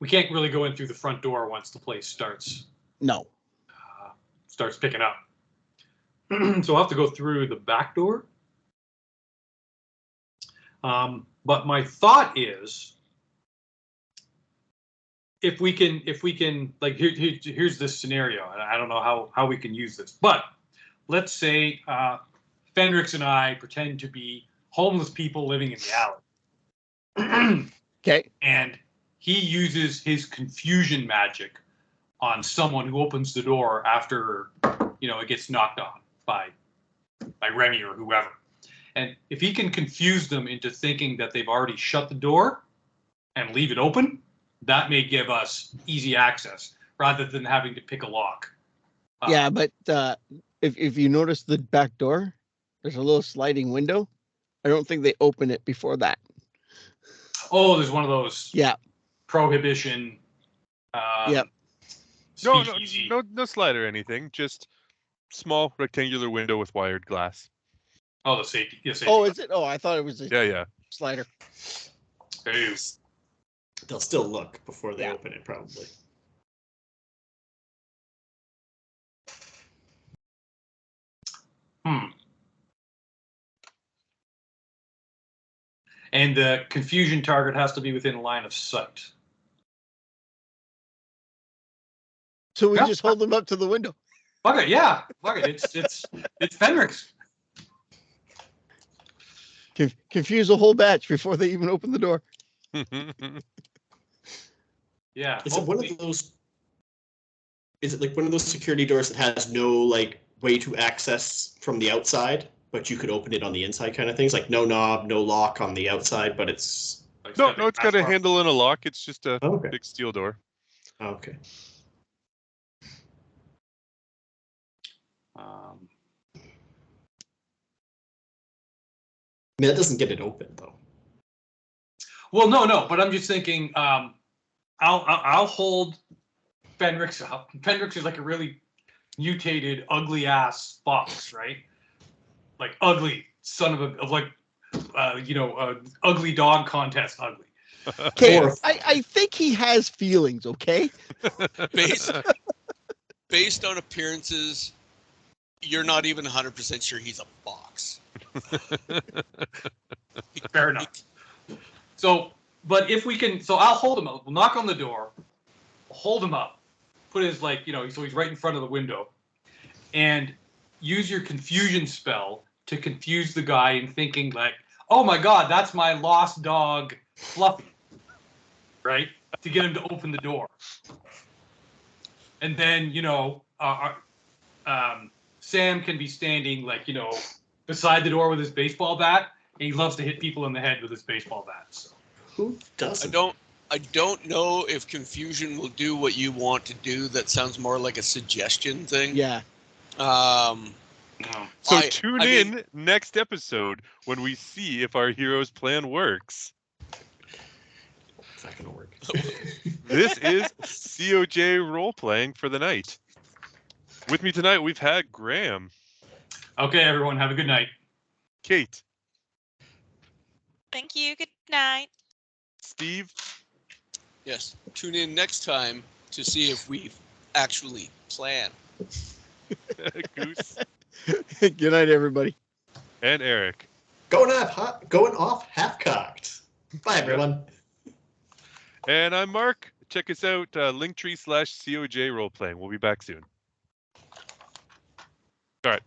can't really go in through the front door once the place starts No. Picking up. So we'll have to go through the back door. But my thought is, if we can like here's this scenario, and I don't know how we can use this, but let's say Fenrix and I pretend to be homeless people living in the alley. Okay. And he uses his confusion magic on someone who opens the door after it gets knocked on by Remy or whoever. And if he can confuse them into thinking that they've already shut the door and leave it open, that may give us easy access rather than having to pick a lock. Yeah, but if you notice the back door, there's a little sliding window. I don't think they open it before that. Oh, there's one of those Yeah. prohibition. Yep. speakeasy. No slide or anything. Just small rectangular window with wired glass. Oh, the safety. Yeah, safety. Oh, is it? Oh, I thought it was a Yeah. slider. Ooh. They'll still look before they Yeah. open it, probably. And the confusion target has to be within line of sight. So we Yeah. just hold them up to the window. Fuck it, yeah. Fuck it. It's Fenrics. Confuse the whole batch before they even open the door. Yeah. Is it one of those? Is it like one of those security doors that has no like way to access from the outside, but you could open it on the inside, kind of things? Like no knob, no lock on the outside, but it's No, it's got a handle and a lock. It's just a okay. big steel door. Okay. I mean, that doesn't get it open though. Well, no, but I'm just thinking. I'll hold Fenrics up. Fenrics is like a really mutated, ugly ass fox, right? Like ugly son of ugly dog contest, ugly. Okay, Or- I think he has feelings. Okay. Based on appearances, you're not even 100% sure he's a fox. Fair enough. So, but if we can, so I'll hold him up. We'll knock on the door, hold him up, put his so he's right in front of the window, and use your confusion spell to confuse the guy in thinking like, oh my God, that's my lost dog, Fluffy, right? To get him to open the door. And then, Sam can be standing beside the door with his baseball bat, and he loves to hit people in the head with his baseball bat. So. Who doesn't? I don't know if confusion will do what you want to do. That sounds more like a suggestion thing. Yeah. So tune in next episode when we see if our hero's plan works. It's not gonna work. This is COJ role-playing for the night. With me tonight, we've had Graham. Okay, everyone, have a good night. Kate. Thank you. Good night. Steve. Yes. Tune in next time to see if we actually plan. Goose. Good night, everybody. And Eric. Going off half-cocked. Bye, everyone. And I'm Mark. Check us out, Linktree/COJ role-playing. We'll be back soon. All right.